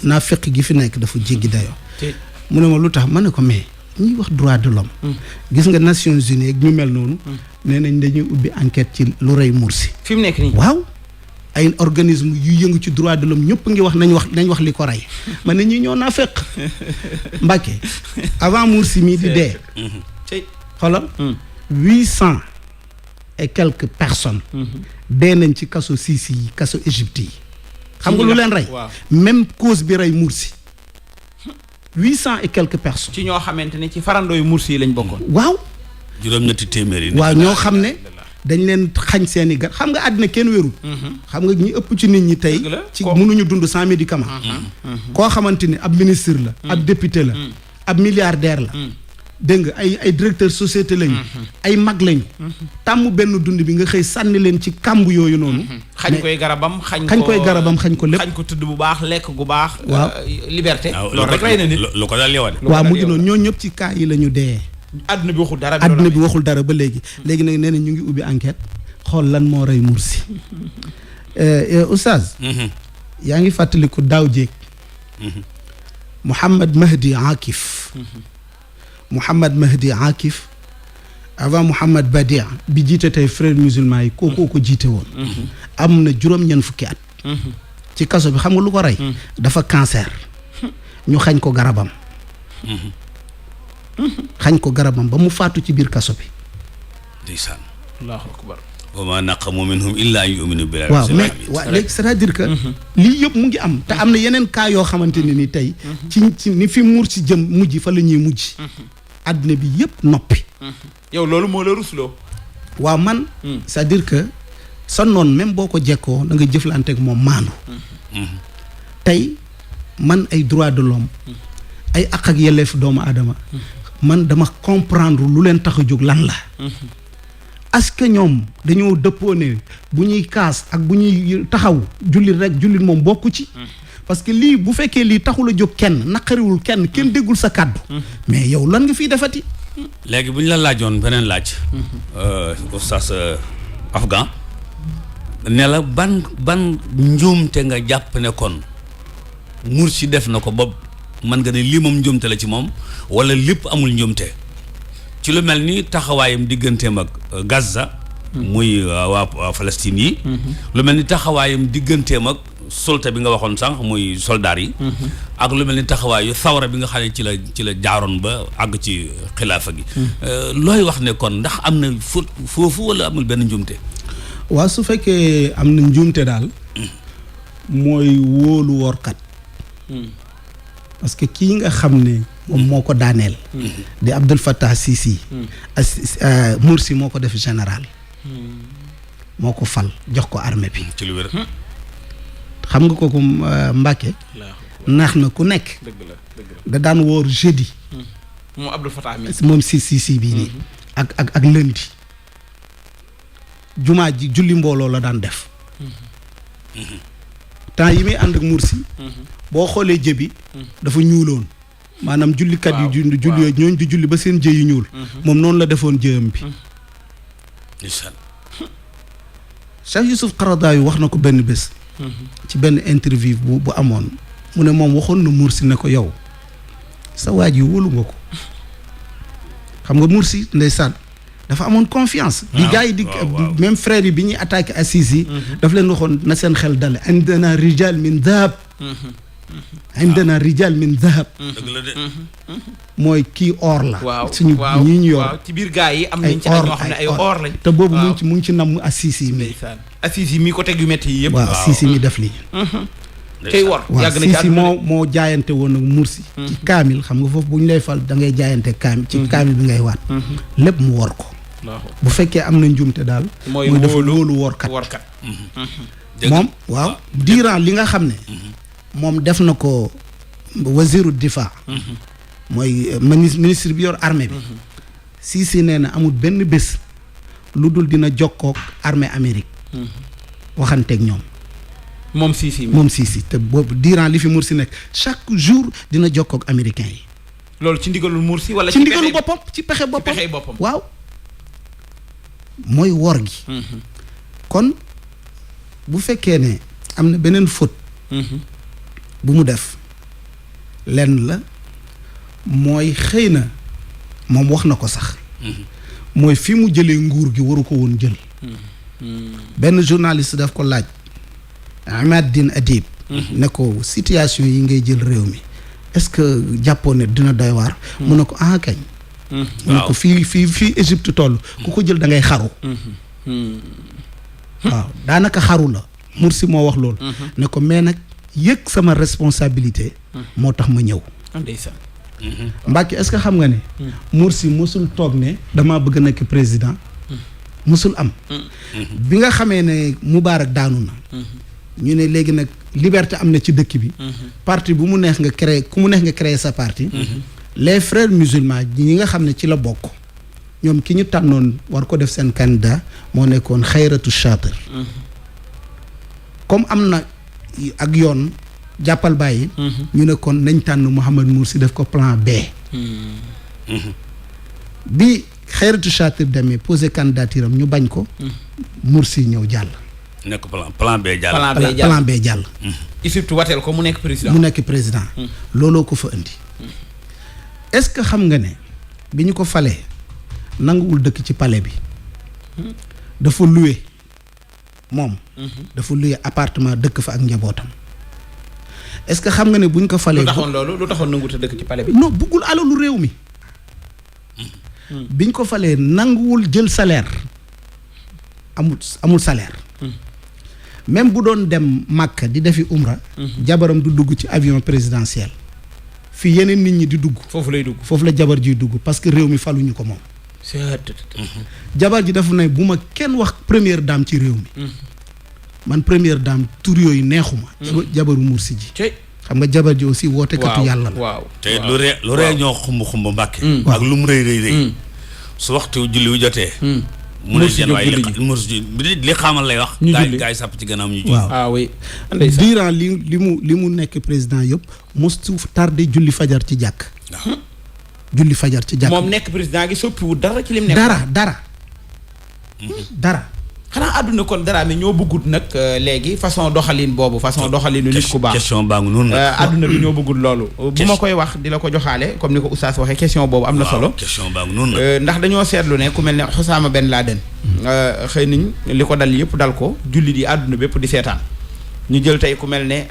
naa fekk gi fi nekk dafa jéggi dayoo mu ne ma lu tax ma ne ko mais ñuy wax droit de l'homme gis nga Nations Unies ak ñu mel noonu nee nañ dañuy ubbi enquête ci lu rey Mursi fi mu nekk nii waaw ay organisme yu yëngu ci droit de l'homme ñëpp ngi wax nañ wax li ko rey man ne ñi ñoo naa fekk Mbàkke avant Mursi mii di dee xoolal 800 et quelques personnes dee nañ ci kaso Sisi yi kaso Égypte yi xam nga lu leen rey même cause bi rey Mursi 800 et quelques personnes ci ñoo xamante ne ci farandooyu Mursi yi lañ bokkoon waaw juróom-ñetti téeméer yi waaw ñoo xam ne dañ leen xañ seeni gar xam nga àddina kenn wérul xam nga ñi ëpp ci nit ñi tey ci mënuñu dund sans médicament koo xamante ni ab ministre la ab député la ab milliardaire la dégg nga ay directeur société lañu ay mag lañu tàmm benn dund bi nga xëy sànni leen ci kàmb yooyu noonu xañ koy garabam xañ ko lépp xañ ko tëdd bu baax lekk gu baax waaw liberté loolu rek rey na nit lu ko dal yow waaw mujj noonu ñoo ñëpp ci cas yi la ñu dee àdduna bi waxul dara àdduna bi waxul dara ba léegi nag nee na ñu ngi ubbi enquête xool lan moo rey Mursi oustaz yaa ngi fàttaliku daaw jéeg Mouhamad Mahdi Akif avant Mouhamad Badia bi jiite tey frères musulmans yi kooku ko jiite woon am na juróom-ñeent fukki at ci kaso bi xam nga lu ko rey dafa cancer ñu xañ ko garabam ba mu faatu ci biir kaso bi ndeysaan allahu akbar wa ma naqamu minhum illa an yu'minu billahi waaw mais waaw léegi c'est-à-dire que lii yëpp mu ngi am te am na yeneen cas yoo xamante ne ni tey ci ni fi Mursi jëm mujj fa la ñuy mujj àddina bi yëpp noppi yow loolu moo la rusloo waaw man c'est-à-dire que sa noon même boo ko jekkoo da nga jëflante ak moom maandu tey man ay droit de l'homme ay àq ak yelleef doomu aadama man dama comprendre lu leen tax a jóg lan la est-ce que ñoom dañoo dëppoo ne bu ñuy kaas ak bu ñuy taxaw jullit moom bokku ci parce que lii bu fekkee lii taxul a jóg kenn naqariwul kenn déggul sa kàddu mais yow lan nga fiy defati léegi bu ñu la laajoon beneen laaj oustaz Afgan ne la ban njuumte nga jàpp ne kon Mursi def na ko ba mën nga ne lii moom njuumte la ci moom wala lépp amul njuumte ci lu mel ni taxawaayam digganteem ak Gaza muy waa Palestine yi lu mel ni taxawaayam digganteem ak sulta bi nga waxoon sànq muy soldaar yi ak lu mel ni taxawaayu sawra bi nga xam ne ci la jaaroon ba àgg ci xilaafa gi looy wax ne kon ndax am na foofu wala amul benn njuumte waaw su fekkee am na njuumte daal mooy wóolu workat parce que kii nga xam ne moom moo ko daaneel di Abdel Fattah Sisi Mursi moo ko def général moo ko fal jox ko armée bi ci lu wér xam nga kooku Mbàkke naax na ku nekk da daan woor jeudi moom Abdel Fattah mi moom Sisi bii nii ak lundi jumaa ji julli mbooloo la daan def temps yi muy ànd ak Mursi boo xoolee jëbi dafa ñuuloon maanaam jullikat yu julli yooyu ñooñ di julli ba seen jëy yu ñuul moom noonu la defoon jëyam bi Cheikh Youssouf Qaradawi wax na ko benn bés ci benn interview bu amoon mu ne moom waxoon na Mursi ne ko yow sa waaj yi wóolu nga ko xam nga Mursi ndeysaan dafa amoon confiance bi gars yi di même frère yi bi ñuy attaqué Assisi yi daf leen waxoon na seen xel dale indana rijal min dahab dëgg la de mooy kii or la suñu ñii ñu yor ci biir gars yi am nañ ci ñoo xam ne ay or lañ te boobu mu ngi ci namm Assisi mi Assisi mi ko teg yu métti yi yëpp waaw Assisi mi def lii tey war yàgg na ci Sisi moo jaayante woon ak Mursi ci kaamil xam nga foofu bu ñu lay fal da ngay jaayante kaamil ci kaamil bi ngay waat lépp mu wor ko bu fekkee am na njuumte daal mooy dafa wóolu workat moom waaw diiran li nga xam ne moom def na ko wasiru difa mooy ministre bi yor armée bi Sisi nee na amul benn bés lu dul dina jokkook armée Amérique waxanteeg ñoom moom Sisi te boobu durant li fi Mursi nekk chaque jour dina jokkook américains yi. loolu ci ndigalul Mursi wala ci ndigalu boppam ci pexe boppam waaw mooy wor gi kon bu fekkee ne am na beneen faute bu mu def lenn la mooy xëy na moom wax na ko sax mooy fi mu jëlee nguur gi waru ko woon jël benn journaliste daf ko laaj Ahmad Din Adib ne ko situation yi ngay jël réew mi est-ce que jàppoon ne dina doy waar mu ne ko kañ mu ne ko fii Égypte toll ku ko jël da ngay xaru waaw daanaka xaru la Mursi moo wax loolu ne ko mais nag yëg sama responsabilité moo tax ma ñëw Mbacke est-ce que xam nga ne Mursi mosul toog ne damaa bëgg a nekk président mosul am bi nga xamee ne Moubarak daanu na ñu ne léegi nag liberté am na ci dëkk bi parti bu mu neex nga créer ku mu neex nga créer sa parti les frères musulmans ñi nga xam ne ci la bokk ñoom ki ñu tànnoon war ko def seen candidat moo nekkoon Xayratu Chatir comme am na ak yoon jàppal bàyyi ñu ne kon nañ tànn Mohamed Mursi def ko plan B bi Xayratu Chatir demee posé candidature am ñu bañ ko Mursi ñëw jàll nekk plan B jàll plan B jàll Égypte wateel ko mu nekk président looloo ko fa indi est-ce que xam nga ne bi ñu ko falee nanguwul dëkk ci palais bi dafa loué moom dafa loué appartement dëkk fa ak njabootam est-ce que xam nga ne bu ñu ko falee lu taxoon nanguwul dëkk ci palais bi non buggul alalu réew mi biñ ko falee nanguwul jël salaire amul salaire même bu doon dem Makka di defi umra jabaram du dugg ci avion présidentiel fii yeneen nit ñi di dugg foofu la jabar jiy dugg parce que réew mi faluñu ko moom jabar ji dafa ne bu ma kenn wax première dame ci réew mi man première dame tur yooyu neexuma jabaru Mursi ji xam nga jabar ji aussi wootekatu yàlla la waaw te lu ree ñoo xumb Mbàkke ak lu mu rëy su waxtu julli wu jotee mu ne seen waaye li xamal lay wax gaay sàpp ci gannaaw ñu julli waaw oui durant li mu nekk président yëpp mosu tardé julli fajar ci jàkk moom nekk président gi soppiwu dara ci lim nekk dara xanaa àdduna kon dara mais ñoo bëggut nag léegi façon doxalin boobu façon doxalinu nit ku baax question baa ngi noonu nag àdduna bi ñoo bëggut loolu bu ma koy wax di la ko joxaale comme ni ko oustaz waxee question boobu am na solo question baa ngi noonu nag ndax dañoo seetlu ne ku mel ne Osama Ben Laden xëy nañ li ko dal yëpp dal ko jullit yi àdduna bépp di seetaan ñu jël tey ku mel ne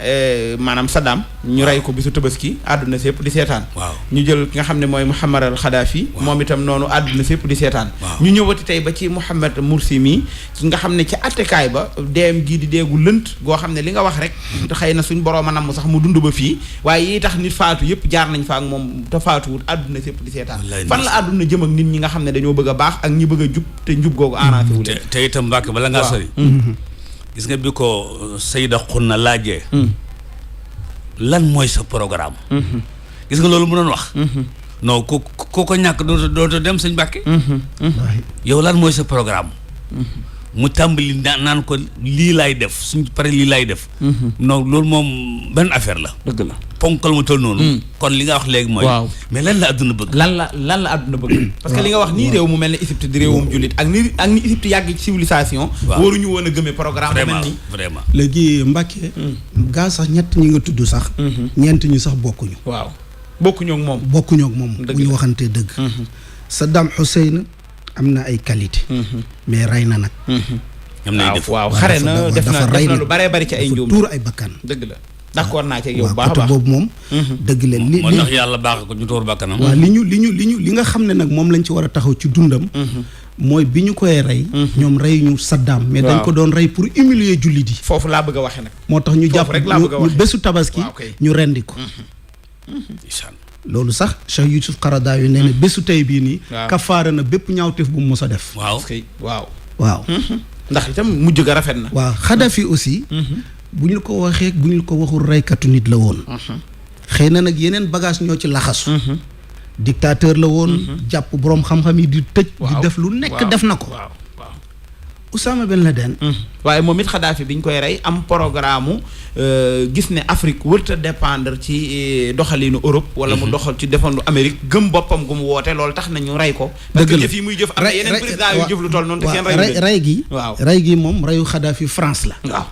maanaam Saddam ñu rey ko bisu Tabaski àdduna sépp di seetaan ñu jël ki nga xam ne mooy Muammar al Khadafi moom itam noonu àdduna sépp di seetaan ñu ñëwati tey ba ci Mohamed Mursi mi nga xam ne ci attekaay ba deem gii di deegu lënt goo xam ne li nga wax rek te xëy na suñ boroom a namm sax mu dund ba fii waaye yi tax nit faatu yëpp jaar nañ fa ak moom te faatuwut àdduna sépp di seetaan fan la àdduna jëm ak nit ñi nga xam ne dañoo bëgg a baax ak ñi bëgg a jub te njub googu arrangé wu leen te itam Mbàkke bala ngaa sori gis nga bi ko Sayda Xunna laajee lan mooy sa programme gis nga loolu mu doon wax non ku ko ñàkk dooto dem sëñ Mbàkke yow lan mooy sa programme mu tàmbali naan ko lii laay def suñ pare lii laay def non loolu moom benn affaire la dëgg la ponkal mu toll noonu kon li nga wax léegi mooy mais lan la àdduna bëgg lan la àdduna bëgg parce que li nga wax nii réew mu mel ne Égypte di réewum jullit ak ni Égypte yàgg ci civilisation waruñu woon a gëmee programme vraiment mel ni vraiment léegi Mbàkke gaa sax ñett ñi nga tudd sax ñeent ñi sax bokkuñu bokkuñoo ak moom bu ñu waxantee dëgg Saddam Hussein am na ay qualité mais rey na nag waaw xare na def na lu bare bari ci ay njuum tuur ay bakkan dëgg la d'accord naa ci yow baax côté boobu moom dëgg la li moo tax yàlla baax ko ñu tuur bakkanam waaw li nga xam ne nag moom lañ ci war a taxaw ci dundam mooy bi ñu koy rey ñoom rey ñu Saddam mais dañ ko doon rey pour humilier jullit yi foofu laa bëgg a waxe nag moo tax ñu jàpp ñu bésu tabaski ñu rendi ko loolu sax Cheikh Youssouf Qaradawi nee na bésu tey bii nii kafaara na bépp ñaawteef bu mu mos a def waaw ndax itam mujj ga rafet na waaw Xadafi aussi bu ñu ko waxee bu ñu ko waxul reykatu nit la woon xëy na nag yeneen bagage ñoo ci laxasu dictateur la woon. jàpp boroom xam-xam yi di tëj. di def lu nekk def na ko. Oussama Ben Laden. waaye moom it Kadhafi bi ñu koy rey am programme gis ne Afrique wërta dépendre ci doxalinu Europe. wala mu doxal ci defandu Amérique gëm boppam gu mu woote loolu tax na ñu rey ko. parce que jëf yi muy jëf am na yeneen président yu jëf lu toll noonu. te seen rey gi. waaw rey gi moom reyu Kadhafi France la. waaw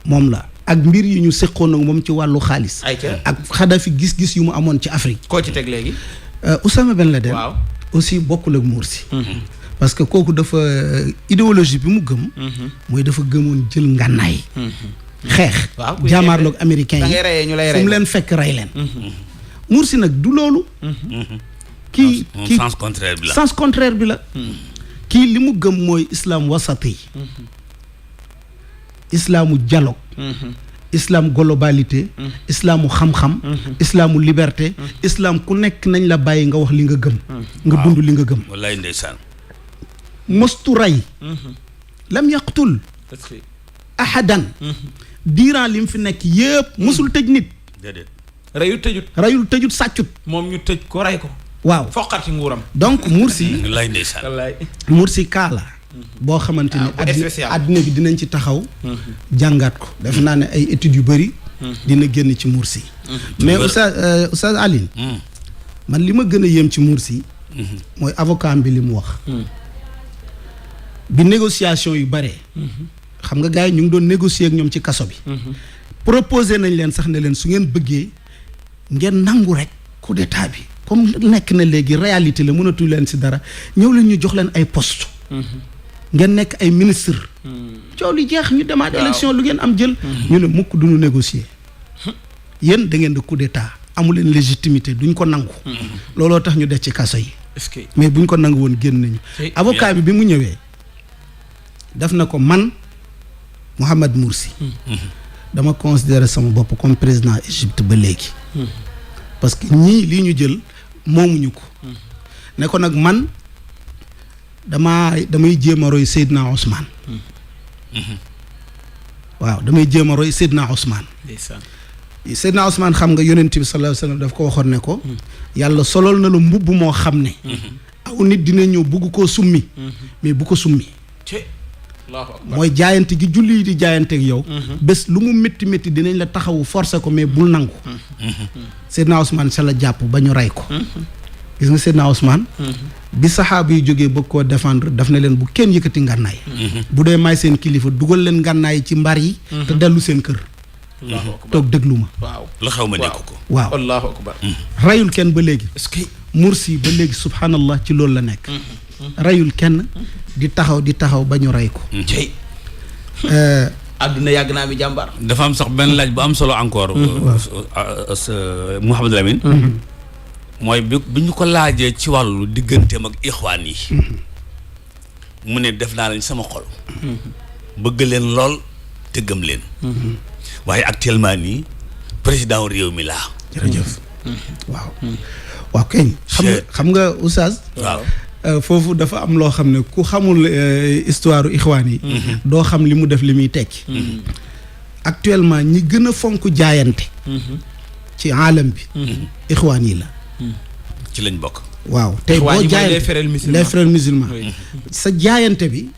moom la. ak mbir yu ñu seqoon ak moom ci wàllu xaalis. ak Kadhafi gis-gis yu mu amoon ci Afrique. koo ci teg léegi. Oussama Ben Laden. waaw aussi bokkul ak Morsi. parce que kooku dafa idéologie bi mu gëm. mooy dafa gëmoon jël ngànnaay. xeex. jaamaarloog américain yi fu mu leen fekk rey leen. Morsi nag du loolu. kii sens contraire bi la. sens contraire bi la. kii li mu gëm mooy islam wasati. islamu dialogue. islam globalité. islamu xam-xam. islamu liberté. islam ku nekk nañ la bàyyi nga wax li nga gëm. nga dund li nga gëm. wallaay ndeysaan. mostu rey. lam yaqtul. ahadan. diiran li mu fi nekk yëpp mosul tëj nit. déedéet. reyul tëjut sàccut. moom ñu tëj ko rey ko. waaw foqat ci nguuram. donc Morsi. wallaay ndeysaan. Morsi kaala. boo xamante ni àddina bi dinañ ci taxaw. jàngaat ko defe naa ne ay études yu bëri. dina génn ci Morsi. mais Oustaz Alioune. man li ma gën a yéem ci Morsi. mooy avocat bi li mu wax. bi négociation yu bare. xam nga gars yi ñu ngi doon négocier ak ñoom ci kaso bi. proposé nañ leen sax ne leen su ngeen bëggee ngeen nangu rek coup d'état bi comme nekk na léegi réalité la mënatu leen si dara ñëw leen ñu jox leen ay poste ngeen nekk ay ministre coow li jeex ñu demaat élection lu ngeen am jël. ñu ne mukk duñu négocier. yéen da ngeen di coup d'état amu leen légitimité duñ ko nangu. looloo tax ñu des ci kaso yi. est-ce que mais buñ ko nangu woon génn nañu. avocat bi mu ñëwee def na ko man Mohamed Morsi. dama considérer sama bopp comme président Égypte ba léegi. parce que ñii lii ñu jël moomuñu ko. ne ko nag man damay jéem a roy Seydina Ousmane. waaw damay jéem a roy Seydina Ousmane. Seydina Ousmane xam nga yonent bi sallallahu alayhi wa sallam daf ko waxoon ne ko. yàlla solol na la mbubb moo xam ne. aw nit dina ñëw bugg koo summi. mais bu ko summi. mooy jaayante gi julli yi di jaayante ak yow. bés lu mu métti métti dinañ la taxawu forcer ko mais bul nangu. Seydina Ousmane sa la jàpp ba ñu rey ko. gis nga Seydina Ousmane. bi saxaaba yi jógee bëgg koo défendre daf ne leen bu kenn yëkkati ngànnaay. bu dee may seen kilifa dugal leen ngànnaay ci mbar yi. te dellu seen kër. toog déglu ma. waaw lu xew ma nekk ko. waaw allahu akbar. rayul kenn ba léegi. est-ce que Morsi ba léegi subhanallah ci loolu la nekk. rayul kenn di taxaw ba ñu ray ko. àdduna yàgg naa mi jàmbaar. dafa am sax benn laaj bu am solo encore. Mouhamadou Lamine. mooy bi ñu ko laajee ci wàllu digganteem ak ixwaan yi. mu ne def naa lañ sama xol. bëgg leen lool te gëm leen. waaye actuellement nii président réew mi laa. jërëjëf. waaw keñ. xam nga oustaz. waaw. foofu dafa am loo xam ne ku xamul histoire ixwaan yi. doo xam li mu def li muy tekki. actuellement ñi gën a fonk jaayante. ci aalam bi. ixwaan yi la. ci lañ bokk. waaw tey boo jaayante les frères musulmans sa jaayante bi.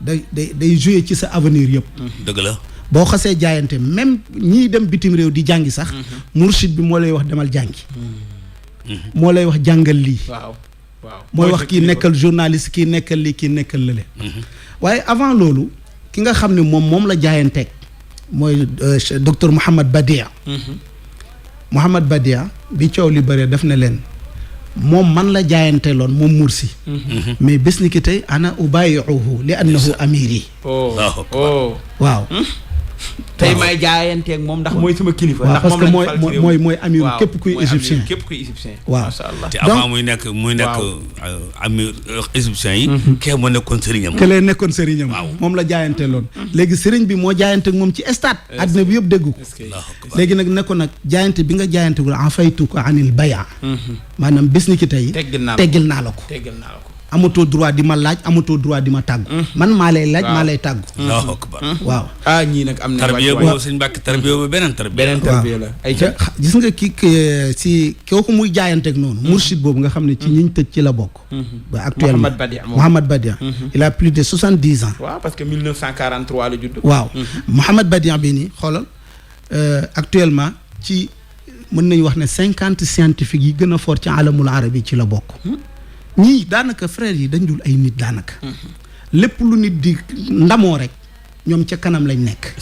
day jouer ci sa avenir yëpp. dëgg la. boo xasee jaayante même ñiy dem bitim réew di jàngi sax. mursid bi moo lay wax demal jàngi. moo lay wax jàngal lii. waaw mooy wax kii nekkal journaliste kii nekkal lii kii nekkal lële. waaye avant loolu ki nga xam ne moom la jaayanteeg mooy docteur Mouhamed Badia. Mouhamed Badia bi coow li bëree def na leen moom man la jaayanteeloon moom Morsi. mais bés ni ki tey ana ubayiuhu li annahu amiri. waaw. tey may jaayanteeg moom ndax mooy sama kilifa. ndax parce que mooy amiru képp kuy égyptien. képp kuy égyptien. waaw macha allah. te avant muy nekk amir égyptien yi. kee moo nekkoon sëriñam. ke lee nekkoon sëriñam. moom la jaayanteeloon. léegi sëriñ bi moo jaayanteeg moom ci stade. àddina bi yëpp dégg ko. léegi nag ne ko nag jaayante bi nga jaayanteegul en faytu ko anil baya. maanaam bés ni ki tey. teggil naa la ko. amatoo droit di ma laaj amatoo droit di ma tàggu. man maa lay laaj maa lay tàggu. waaw. ñii nag am na. tarbiya boobu sëñ Mbàkke tarbiya boobu beneen tarbiya la. ay gis nga kii si kooku muy jaayanteeg noonu. mursid boobu nga xam ne ci ñiñ tëj ci la bokk. ba actuellement Mouhamad Badian il a plus de 70 ans. waaw parce que 1943 la judd. waaw Mouhamad Badian bii nii xoolal actuellement ci mën nañu wax ne 50 scientifiques yi gën a fort ci alamul arabi ci la bokk. ñii daanaka frères yi dañ dul ay nit daanaka. lépp lu nit di ndamoo rek ñoom ca kanam lañ nekk.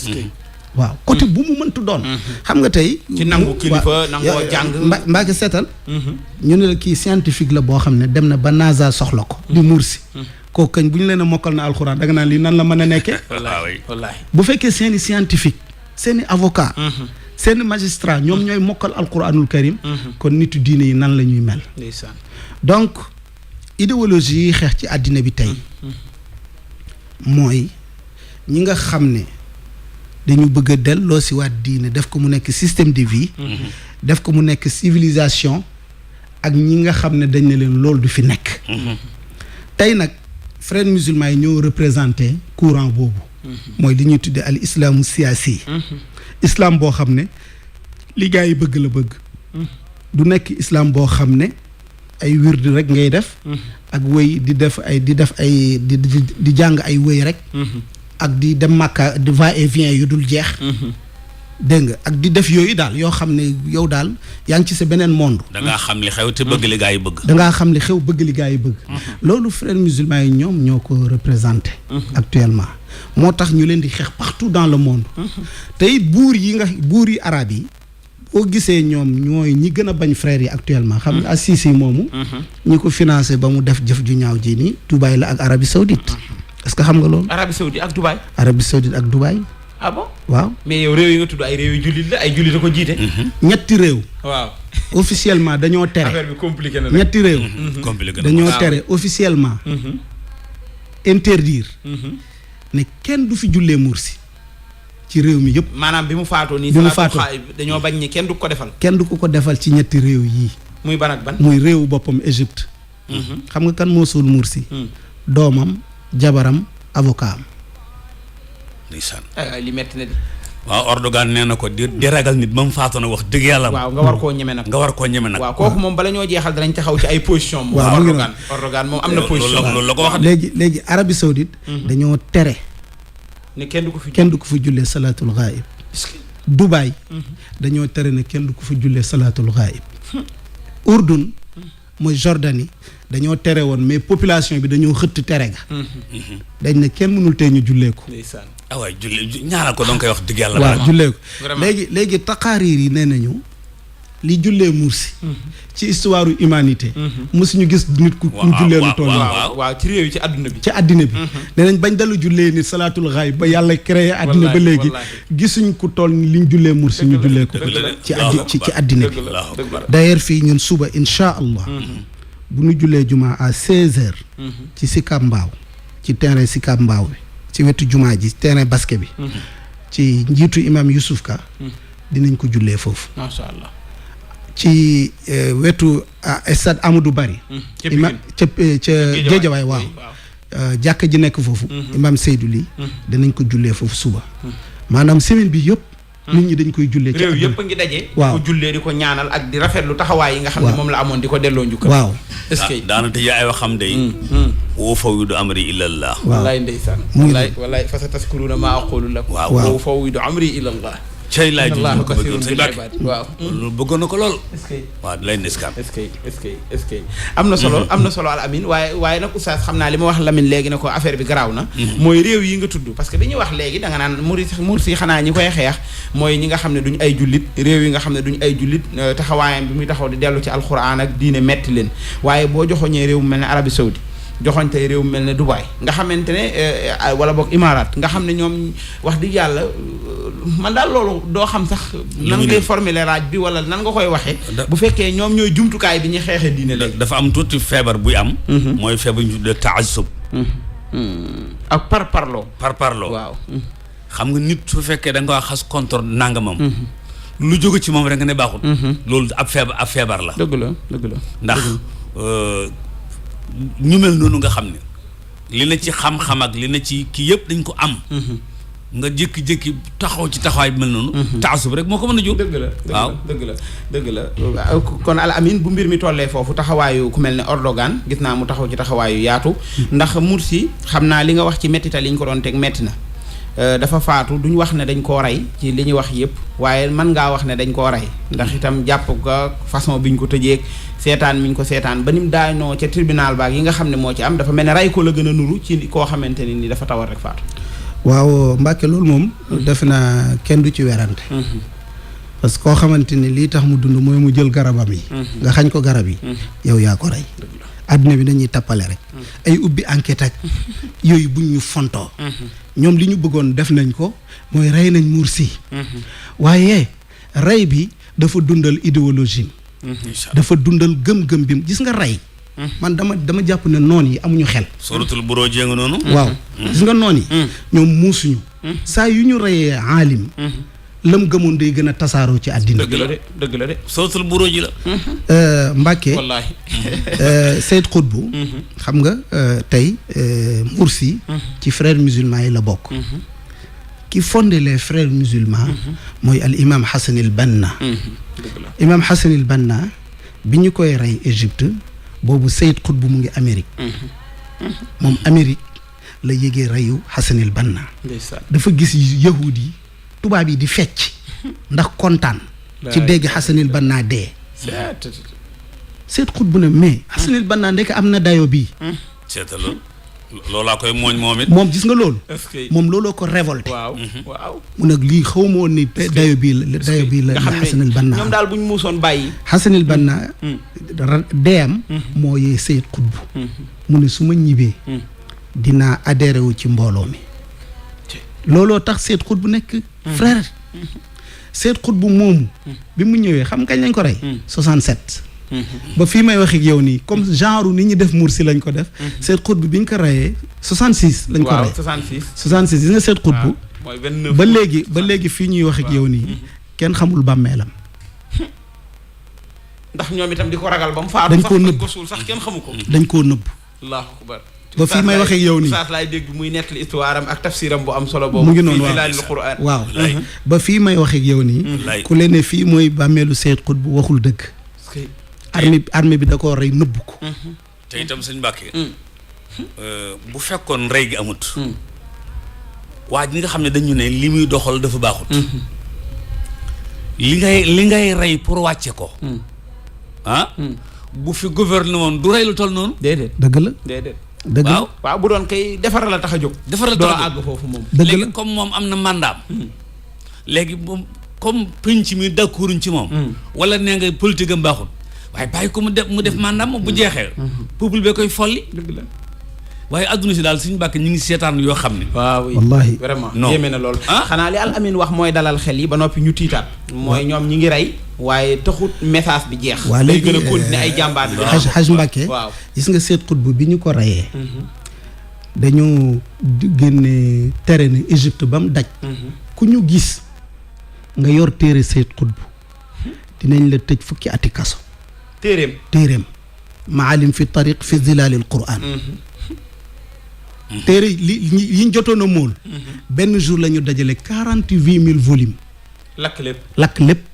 waaw côté bu mu mëntu doon. xam nga tey. ci nangu kilifa nangoo jàng. Mbacke seetal. ñu ne la kii scientifique la boo xam ne dem na ba NASA soxla ko. di Mursi. kooku kañ bu ñu leen a mokkal na alxuraan danga naan lii nan la mën a nekkee. wallaahi bu fekkee seeni scientifique seeni avocat. seeni magistrat ñoom ñooy mokkal alxuraanul karim. kon nitu diine yi nan la ñuy mel. donc idéologie yi xeex ci àddina bi tey. mooy ñi nga xam ne. dañu bëgg a delloo si waat diine def ko mu nekk système de vie. def ko mu nekk civilisation ak ñi nga xam ne dañ ne leen loolu du fi nekk. tey nag frères musulmans yi ñoo représenté courant boobu. mooy li ñuy tuddee al islaamu siyaasi. islam boo xam ne li gaa yi bëgg la bëgg. du nekk islam boo xam ne ay wird rek ngay def. ak wëy di def ay di jàng ay wëy rek. ak di dem Makka di va et vient yu dul jeex. dégg nga ak di def yooyu daal yoo xam ne yow daal yaa ngi ci sa beneen monde. da ngaa xam li xew te bëgg li gaa yi bëgg. da ngaa xam li xew bëgg li gaa yi bëgg. loolu frères musulmans yi ñoom ñoo ko représenté. actuellement moo tax ñu leen di xeex partout dans le monde. te it buur yi arab yi. boo gisee ñoom ñooy ñi gën a bañ frères yi actuellement. xam nga Assisi moomu. ñi ko financé ba mu def jëf ju ñaaw ji nii. Dubaï la ak Arabie Saoudite. est-ce que xam nga loolu. Arabie Saoudite ak Dubaï. Arabie Saoudite ak Dubaï. ah bon waaw. mais yow réew yi nga tudd ay réew yu jullit la ay jullit a ko jiite. ñetti réew. waaw. officiellement dañoo tere. affaire bi compliqué na ñetti réew. compliqué na dañoo tere officiellement. interdire. ne kenn du fi jullee Mursi. ci réew mi yëpp. maanaam bi mu faatoo nii. bi mu faatoo dañoo bañ ni kenn du ko defal. kenn du ko defal ci ñetti réew yii. muy ban ak ban. muy réewu boppam Égypte. xam nga kan moo suul Mursi. doomam jabaram avocat am. ndeysaan. li metti na di. waaw Erdogan nee na ko di ragal nit ba mu faatu na wax dëgg yàlla. waaw nga war koo ñeme nag. waaw kooku moom bala ñoo jeexal danañ taxaw ci ay position moom. waaw Erdogan moom am na position. loolu la ko wax léegi Arabie Saoudite. dañoo tere. ne kenn du ko fi jullee salaatul ghaib. Dubaï. dañoo tere ne kenn du ko fi jullee salaatul ghaib. Urdun mooy Jordanie dañoo tere woon mais population bi dañoo xëtt tere ga. dañ ne kenn mënul tee ñu jullee ko. waay jullee ñaanal ko danga koy wax dëgg yàlla. waaw jullee ko léegi taqaariir yi nee nañu li jullee Mursi. ci histoire humanité. mosuñu gis nit ku jullee lu toll. waaw ci réew yi ci àddina bi. nee nañ bañ dalu jullee nit salaatul ghaib ba yàlla créé àddina ba léegi. gisuñ ku toll ni liñ jullee Mursi ñu jullee ko. ci àddina bi. d'ailleurs fii ñun suba incha allah. bu ñu jullee jumaa à 16h. ci Sicap Mbao ci terrain Sicap Mbao bi ci wetu jumaa ji terrain basket bi. ci njiitu imam Youssouf Ka. dinañ ko jullee foofu. macha allah. ci wetu stade Amadou Barry. ca Géejawaay waaw. jàkka ji nekk foofu. imam Seydou Ly. dinañ ko jullee foofu suba. maanaam semaine bi yëpp. nit ñi dañ koy jullee. réew yëpp a ngi daje. waaw di ko jullee di ko ñaanal ak di rafetlu taxawaay yi nga xam ne moom la amoon di ko delloo njukkal. waaw est-ce que daanaka ay wax xam day. wa fawwidu amri ilallah. wallaay ndeysaan. wallaay fa satazkuruuna maa aquulu lakum. waaw wa fawwidu amri ilallah. cey laay ji ko bëggoon sëñ Mbàkke waaw loolu bëggoon na ko lool. est-ce que waaw lay ndeysaan. est-ce que am na solo al amin waaye nag oustaz xam naa li ma wax Lamine léegi ne ko affaire bi garaaw na. mooy réew yi nga tudd parce que bi ñuy wax léegi da nga naan Mursi xanaa ñi koy xeex mooy ñi nga xam ne duñ ay jullit réew yi nga xam ne duñ ay jullit taxawaayam bi muy taxaw di dellu ci alxuraan ak diine metti leen waaye boo joxoñee réew mu mel ne Arabie Saoudite joxoñ tey réew mu mel ne Dubaï nga xamante ne wala boog Imaaraat nga xam ne ñoom wax dëgg yàlla man daal loolu doo xam sax nan ngay formuler laaj bi wala nan nga koy waxee bu fekkee ñoom ñooy jumtukaay bi ñu xeexee diine léegi dafa am tuuti feebar buy am mooy feebar ñu de taassub ak parparloo waaw xam nga nit su fekkee da nga xas contre nangamam lu jóge ci moom rek nga ne baaxul loolu ab feebar la dëgg la ndax ñu mel noonu nga xam ne li na ci xam-xam ak li na ci kii yëpp dañ ko am. nga jékki-jékki taxaw ci taxawaay bi mel noonu. taasub rek moo ko mën a jóg. dëgg la waaw dëgg la kon Al Amine bu mbir mi tollee foofu taxawaayu ku mel ne Erdogan gis naa mu taxaw ci taxawaayu yaatu. ndax Mursi xam naa li nga wax ci mettital yi ñu ko doon teg metti na. dafa faatu duñ wax ne dañ koo rey ci li ñuy wax yëpp waaye mën ngaa wax ne dañ koo rey ndax itam jàpp ga façon bi ñu ko tëjee seetaan mi ñu ko seetaan ba ni mu daanoo ca tribunal baag yi nga xam ne moo ci am dafa mel ne rey ko la gën a nuru ci koo xamante ne ni dafa tawar rek faatu. waaw Mbàkke loolu moom defe naa kenn du ci werante parce que koo xamante ni lii tax mu dund mooy mu jël garabam yi nga xañ ko garab yi yow yaa ko rey àdduna bi dañuy tappale rek ay ubbi enquête ak yooyu buñ ñu fontoo ñoom li ñu bëggoon def nañ ko mooy rey nañ Mursi waaye rey bi dafa dundal idéologie dafa dundal gëm-gëm bi gis nga rey man dama jàpp ne noon yi amuñu xel. suratul Buruuj nga noonu. waaw gis nga noon yi. ñoom muusuñu. saa yu ñu reyee aalim. lam gëmoon day gën a tasaaroo ci àddina. dëgg la de. suratul Buruuj la. Mbàkke. wallaahi. Seyd Xutbu. xam nga tey Mursi. ci frères musulmans yi la bokk. ki fondé les frères musulmans. mooy al imam Hassan il Banna. imam Hassan il Banna bi ñu koy rey Égypte. boobu Seyd Xutbu mu ngi Amérique moom Amérique la yégee reyu Hassanil Banna dafa gis yahud yi tubaab yi di fecc ndax kontaan ci dégg Hassanil Banna dee Seyd Xutbu ne mais Hassanil Banna ndekk am na dayo bii seetal loolaa koy mooñ moom it moom gis nga loolu moom looloo ko révolté waaw mu nag lii xaw ma woon ni dayo bii la Hassanil Banna ñoom daal bu ñu muusoon bàyyi Hassanil Banna deyam moo yee Seyd Xutbu mu ne su ma ñibbee dinaa adhéré wu ci mbooloo mi looloo tax Seyd Xutbu nekk frère Seyd Xutbu moomu bi mu ñëwee xam kañ lañ ko rey 67 ba fii may wax ak yow nii comme genre ni ñu def Mursi lañ ko def Seyd Xutbu bi ñu ko reyee 66 lañ ko rey 66 gis nga Seyd Xutbu ba léegi fii ñuy wax ak yow nii kenn xamul bàmmeelam ndax ñoom itam di ko ragal ba mu faatu dañ koo nëbb ko suul sax kenn xamu ko dañ koo nëbb allahu akbar ba fii may wax ak yow nii saas laay dégg muy nettali histoire am ak tafsiram bu am solo boobu mu ngi noonu waaw ba fii may wax ak yow nii ku leen ne fii mooy bàmmeelu Seyd Xutbu waxul dëgg armée bi da koo rey nëbb ko te itam sëñ Mbàkke bu fekkoon rey gi amut waa ji nga xam ne dañu ne li muy doxal dafa baaxut li ngay rey pour wàcce ko bu fi gouvernement du rey lu toll noonu déedéet dëgg la dëgg la waaw bu doon kay defaral la tax a jóg defaral doo àgg foofu moom léegi comme moom am na mandaam léegi moom comme penc mi d'accorduñ ci moom wala nee nga politique am baaxut waaye bàyyi ko mu def mandaam moom bu jeexee peuple bee koy folli dëgg la waaye adduna si daal suñu Mbàkke ñu ngi seetaan yoo xam ne waaw wallaahi vraiment yéeme na loolu xanaa li Al Amine wax mooy dalal xel yi ba noppi ñu tiitaat mooy ñoom ñi ngi rey waaye taxut message bi jeex waaw léegi gën a continuer ay jàmbaar bi Haj Mbàkke waaw gis nga Seyd Xutbu bi ñu ko reyee dañu génne tere ni Égypte ba mu daj ku ñu gis nga yor téere Seyd Xutbu dinañ la tëj fukki ati kaso téeréem maalim fi tariq fi zilalil Qur'an téere yi ñu jotoon a móol benn jour la ñu dajale 48,000 volumes lakk lépp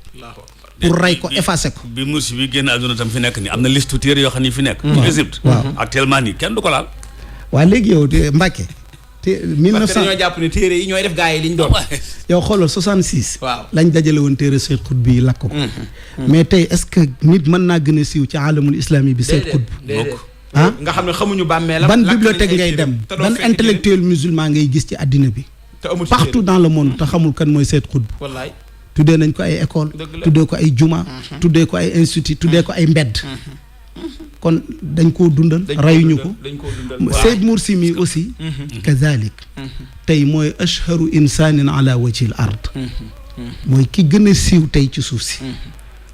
pour rey ko effacé ko bi Mursi bi génn àdduna tam fi nekk nii am na liste téere yoo xam ne fi nekk ci Égypte actuellement nii kenn du ko laal waaye léegi yow Mbàkke te 1900 parce que dañoo jàpp ne téere yi ñooy def gaa yi liñ doon yow xoolal 66 waaw lañ dajale woon téere Seyd Xutbu yi lakk ko mais tey est-ce que nit mën naa gën a siiw ci alamul islami bi Seyd Xutbu nga xam ne xamuñu bàmmeelam ban bibliothèque ngay dem ban intellectuel musulman ngay gis ci àddina bi partout dans le monde te xamul kan mooy Seyd Xutbu wallaay tuddee nañ ko ay école tuddee ko ay juma tuddee ko ay institut tuddee ko ay mbedd kon dañ koo dundal rayuñu ko Seyd Mursi mi aussi kazalik tey mooy ashharu insanin ala wajhil ard mooy ki gën a siiw tey ci suuf si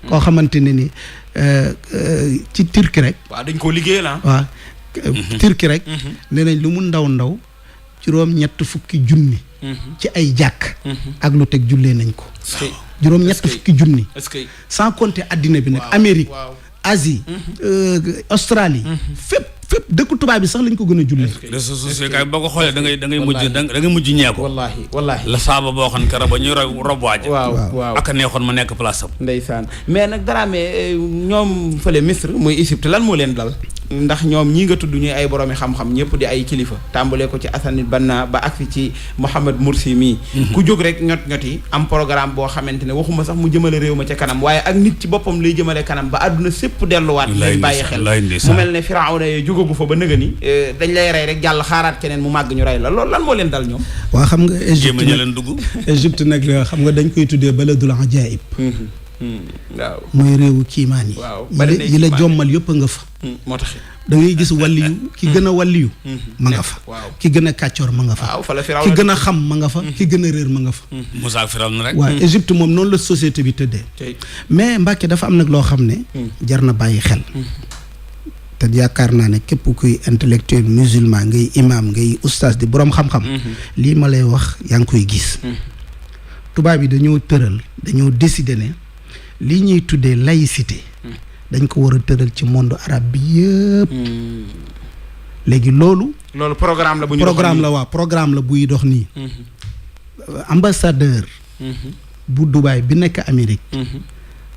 koo xamante ne ni ci Turquie rek waaw dañ koo liggéey la waaw Turquie rek nee nañ lu mu ndaw juróom-ñett fukki junni ci ay jàkk ak lu teg jullee nañ ko juróom-ñett fukki junni sans compter addina bi nag Amérique Asie Australie fépp dëkku tubaab bi sax lañ ko gën a jullee. réseaux sociaux kay boo ko xoolee da ngay mujj ñee ko. wallaahi la saaba boo xam keroog ba ñuy rob waaja. waaw ak a neexoon ma nekk place am. ndeysaan mais nag Dramé ñoom fële Misr muy Égypte lan moo leen dal ndax ñoom ñii nga tudd ñuy ay boroomi xam-xam ñëpp di ay kilifa tàmbalee ko ci Hassan Banna ba agsi ci Mohamed Morsi mii. ku jóg rek ñot yi am programme boo xamante ne waxuma sax mu jëmale réew ma ca kanam waaye ak nit ci boppam lay jëmale kanam ba àdduna sépp delluwaat. lay bàyyi xel mu mel ne Firawna yee jógagu fa ba nëga ni dañ lay rey rek jàll xaaraat keneen mu màgg ñu rey la loolu lan moo leen dal ñoom. waa xam nga Égypte nag leen dugg. Égypte nag xam nga dañ koy tuddee baladul ajaib. waaw mooy réewu kiimaan yi. waaw yi la jommal yëpp a nga fa. moo tax da ngay gis wàlliyu ki gën a wàlliyu ma nga fa. ki gën a kàccoor ma nga fa. ki gën a xam ma nga fa. ki gën a réer ma nga fa. Moussa Firawna rek. waaw Égypte moom noonu la société bi tëddee. mais Mbàkke dafa am nag loo xam ne. jar na bàyyi xel. te yaakaar naa ne képp kuy intellectuel musulman ngay imam ngay oustaz di borom xam-xam. lii ma lay wax yaa ngi koy gis. tubaab yi dañoo décider ne lii ñuy tuddee laïcité. dañ ko war a tëral ci monde arabe bi yëpp. léegi loolu programme la bu ñu programme la buy dox nii. ambassadeur. bu Dubaï bi nekk Amérique.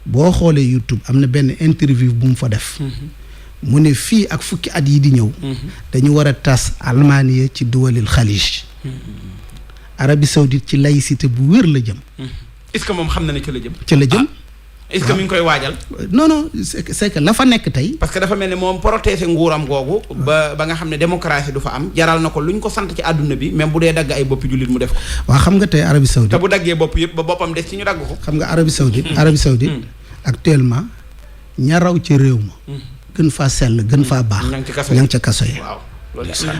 boo xoolee YouTube am na benn interview bu mu fa def. mu ne fii ak fukki at yi di ñëw. dañu war a tas almaaniya ci duwalil xalij. Arabie Saoudite ci laïcité bu wér la jëm. est-ce que moom xam na ne ca la jëm. est-ce que mi ngi koy waajal. non c'est que la fa nekk tey. parce que dafa mel ni moom protéger nguuram googu. ba nga xam ne démocratie du fa am. jaral na ko luñ ko sant ci àdduna bi même bu dee dagg ay boppi jullit mu def ko. waaw xam nga tey Arabie Saoudite. te bu daggee bopp yëpp ba boppam des ci ñu dagg ko. xam nga Arabie Saoudite. actuellement ña raw ci réew ma. gën faa sell gën faa baax. ña ngi ca kaso yi.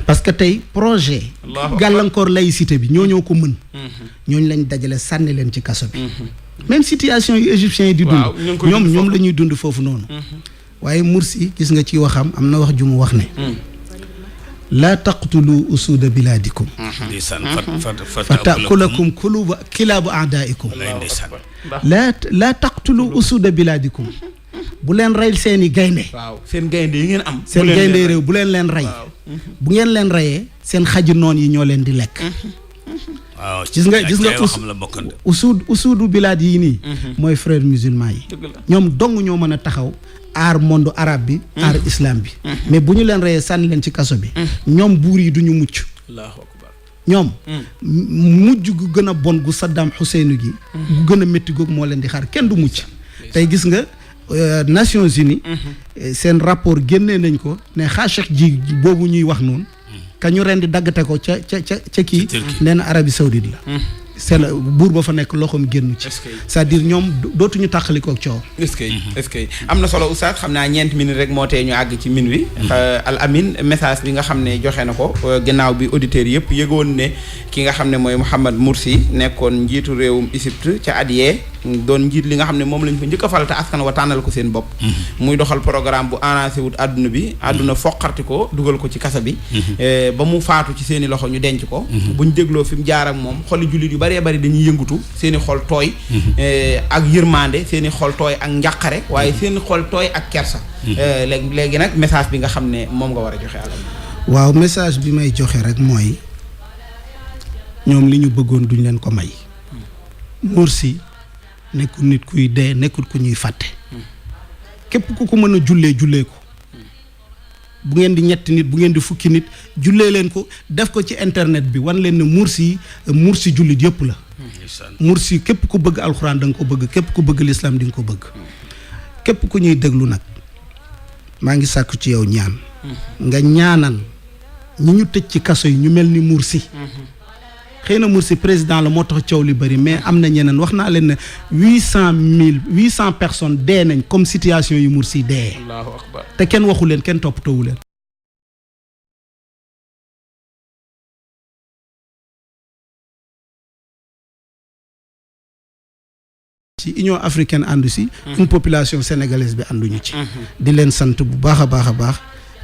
parce que tey projet. gàllankoor laïcité bi ñoo ko mën. ñooñu lañ dajale sànni leen ci kaso bi. même situation yu égyptiens yi di dund. ñoom la ñuy dund foofu noonu. waaye Morsi gis nga ci waxam am na wax ju mu wax ne. laa taqtulu usuuda bilaadikum. fa taakulakum kilaabu aadaikum. laa taqtulu usuuda bilaadikum. bu leen rey seeni gaynde. seen gaynde yi ngeen am. seen gaynde réew bu leen rey. bu ngeen leen reyee seen xaju noon yi ñoo leen di lekk. waaw gis nga usuudu bilaad yi nii. mooy frère musulman yi. ñoom dong ñoo mën a taxaw aar monde arabe bi. aar islam bi. mais bu ñu leen reyee sànni leen ci kaso bi. ñoom buur yi duñu mucc. Allahu akbar. ñoom. mujj gu gën a bon gu Saddam Hussein gi. gu gën a métti googu moo leen di xaar kenn du mucc. tey gis nga. Nations Unies seen rapport génnee nañ ko ne Khashoggi ji boobu ñuy wax noonu ka ñu ren di daggate ko ca kii nee na Arabie Saoudite la c'est la buur ba fa nekk loxoom génn ci c'est-à-dire ñoom dootuñu tàqalikoo coow. est-ce que am na solo oustaz xam naa 9 minutes rek moo tee ñu àgg ci min wi Al Amine message bi nga xam ne joxe na ko gannaaw bi auditeurs yëpp yëgoon ne ki nga xam ne mooy Mohamed Morsi nekkoon njiitu réewum Égypte ca at yee doon njiit li nga xam ne moom lañ fa njëkk a fal te askan wa tànnal ko seen bopp. muy doxal programme bu arrangé wut àdduna bi àdduna foqarti ko dugal ko ci kasa bi ba mu faatu ci seen i loxo ñu denc ko buñ dégloo fi mu jaar ak moom xoli jullit yu bëree bëri dañuy yëngutu seen i xol tooy ak yërmande seen i xol tooy ak njàqare waaye seen i xol tooy ak kersa léegi nag message bi nga xam ne moom nga war a joxe alam waaw message bi may joxe rek mooy ñoom li ñu bëggoon duñ leen ko may. Morsi nekkul nit kuy dee nekkul ku ñuy fàtte képp ku ko mën a jullee ko bu ngeen di ñetti nit bu ngeen di fukki nit jullee leen ko def ko ci internet bi wan leen ne Morsi jullit yëpp la. Morsi képp ku bëgg alxuraan da nga ko bëgg képp ku bëgg lislaam di nga ko bëgg. képp ku ñuy déglu nag maa ngi sàkku ci yow ñaan. nga ñaanal ñi ñu tëj ci kaso yi ñu mel ni Morsi. xëy na Morsi président la moo tax coow li bëri mais am na ñeneen wax naa leen ne 800 personnes dee nañ comme situation yu Morsi dee. Allahu akbar. te kenn waxu leen kenn toppatoowu leen. ci Union africaine àndu si. une population sénégalaise bi ànduñu ci. di leen sant bu baax a baax a baax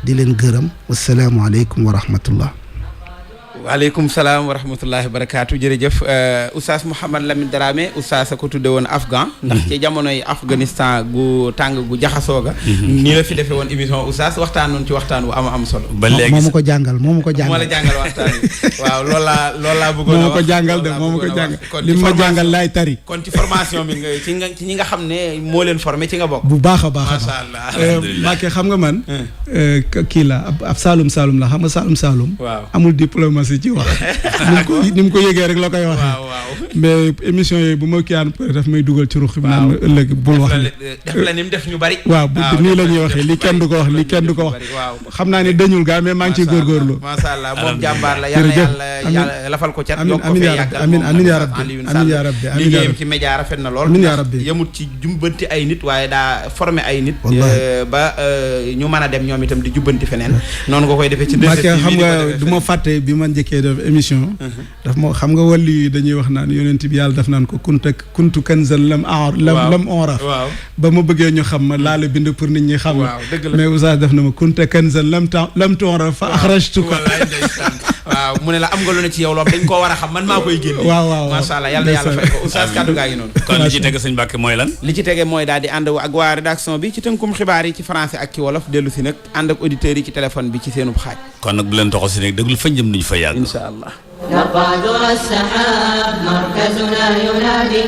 di leen gërëm wasalaamualeykum wa rahmatullah. waaleykum salaam wa rahmatullahi wa barakaatu jërëjëf oustaz Mouhamed Lamine Dramé oustaz a ko tudde woon afghan ndax ci jamonoy Afghanistan gu tàng gu jaxasoo ga nii la fi defee woon émission oustaz waxtaanoon ci waxtaan wu am solo ba léegi moo ma ko jàngal moo la jàngal waxtaan wi waaw loolu laa bëggoon moo ma ko jàngal de moo ma ko jàngal li ma jàngal laay tari kon ci formation bi nga ci ñi nga xam ne moo leen formé ci nga bokk bu baax a baax masha Allah Mbacke xam nga man kii la ab Saalum la xam nga Saalum waaw amul diplomatie ci wax ni mu ko yëgee rek la koy waxee mais émission yooyu bu ma kiyaan daf may dugal ci ruux bi naan ma ëllëg bul wax def la ni mu def ñu bari waaw nii la ñuy waxee lii kenn du ko wax xam naa ne dañul gaa mais maa ngi ciy góorgóorlu masha Allah moom jàmbaar la yàlla lafal ko cat amiin yaa rabbi liggéeyam ci média rafet na lool amiin yaa rabbi yemut ci jumbanti ay nit waaye daa formé ay nit ba ñu mën a dem ñoom itam di jubbanti feneen noonu nga koy defee ci xam nga du ma fàtte bi ma njëkkee def émission daf ma xam nga wàllu yi dañuy wax naan yonent bi yàlla daf naan ko kuntu kanzan lam onraf ba ma bëggee ñu xam ma laala bind pour nit ñi xam mais oustaz def na ma kunta kanzan lam tonraf fa akhrajtuka waaw mu ne la am nga lu ne ci yow loolu dañ koo war a xam man maa koy génne waaw masha Allah yàlla fay ko oustaz kàddu gaa ngi noonu kon li ci tege sëñ Mbàkke mooy lan li ci tege mooy daal di ànd ak waa rédaction bi ci tënkum xibaar yi ci français ak ci wolof dellu si nag ànd ak auditeurs yi ci téléphone bi ci seenub xaaj kon nag bu leen toxal si nekk déglu fañ jëm duñu fa yàgg insha Allah نقادر السحاب مركزنا ينادي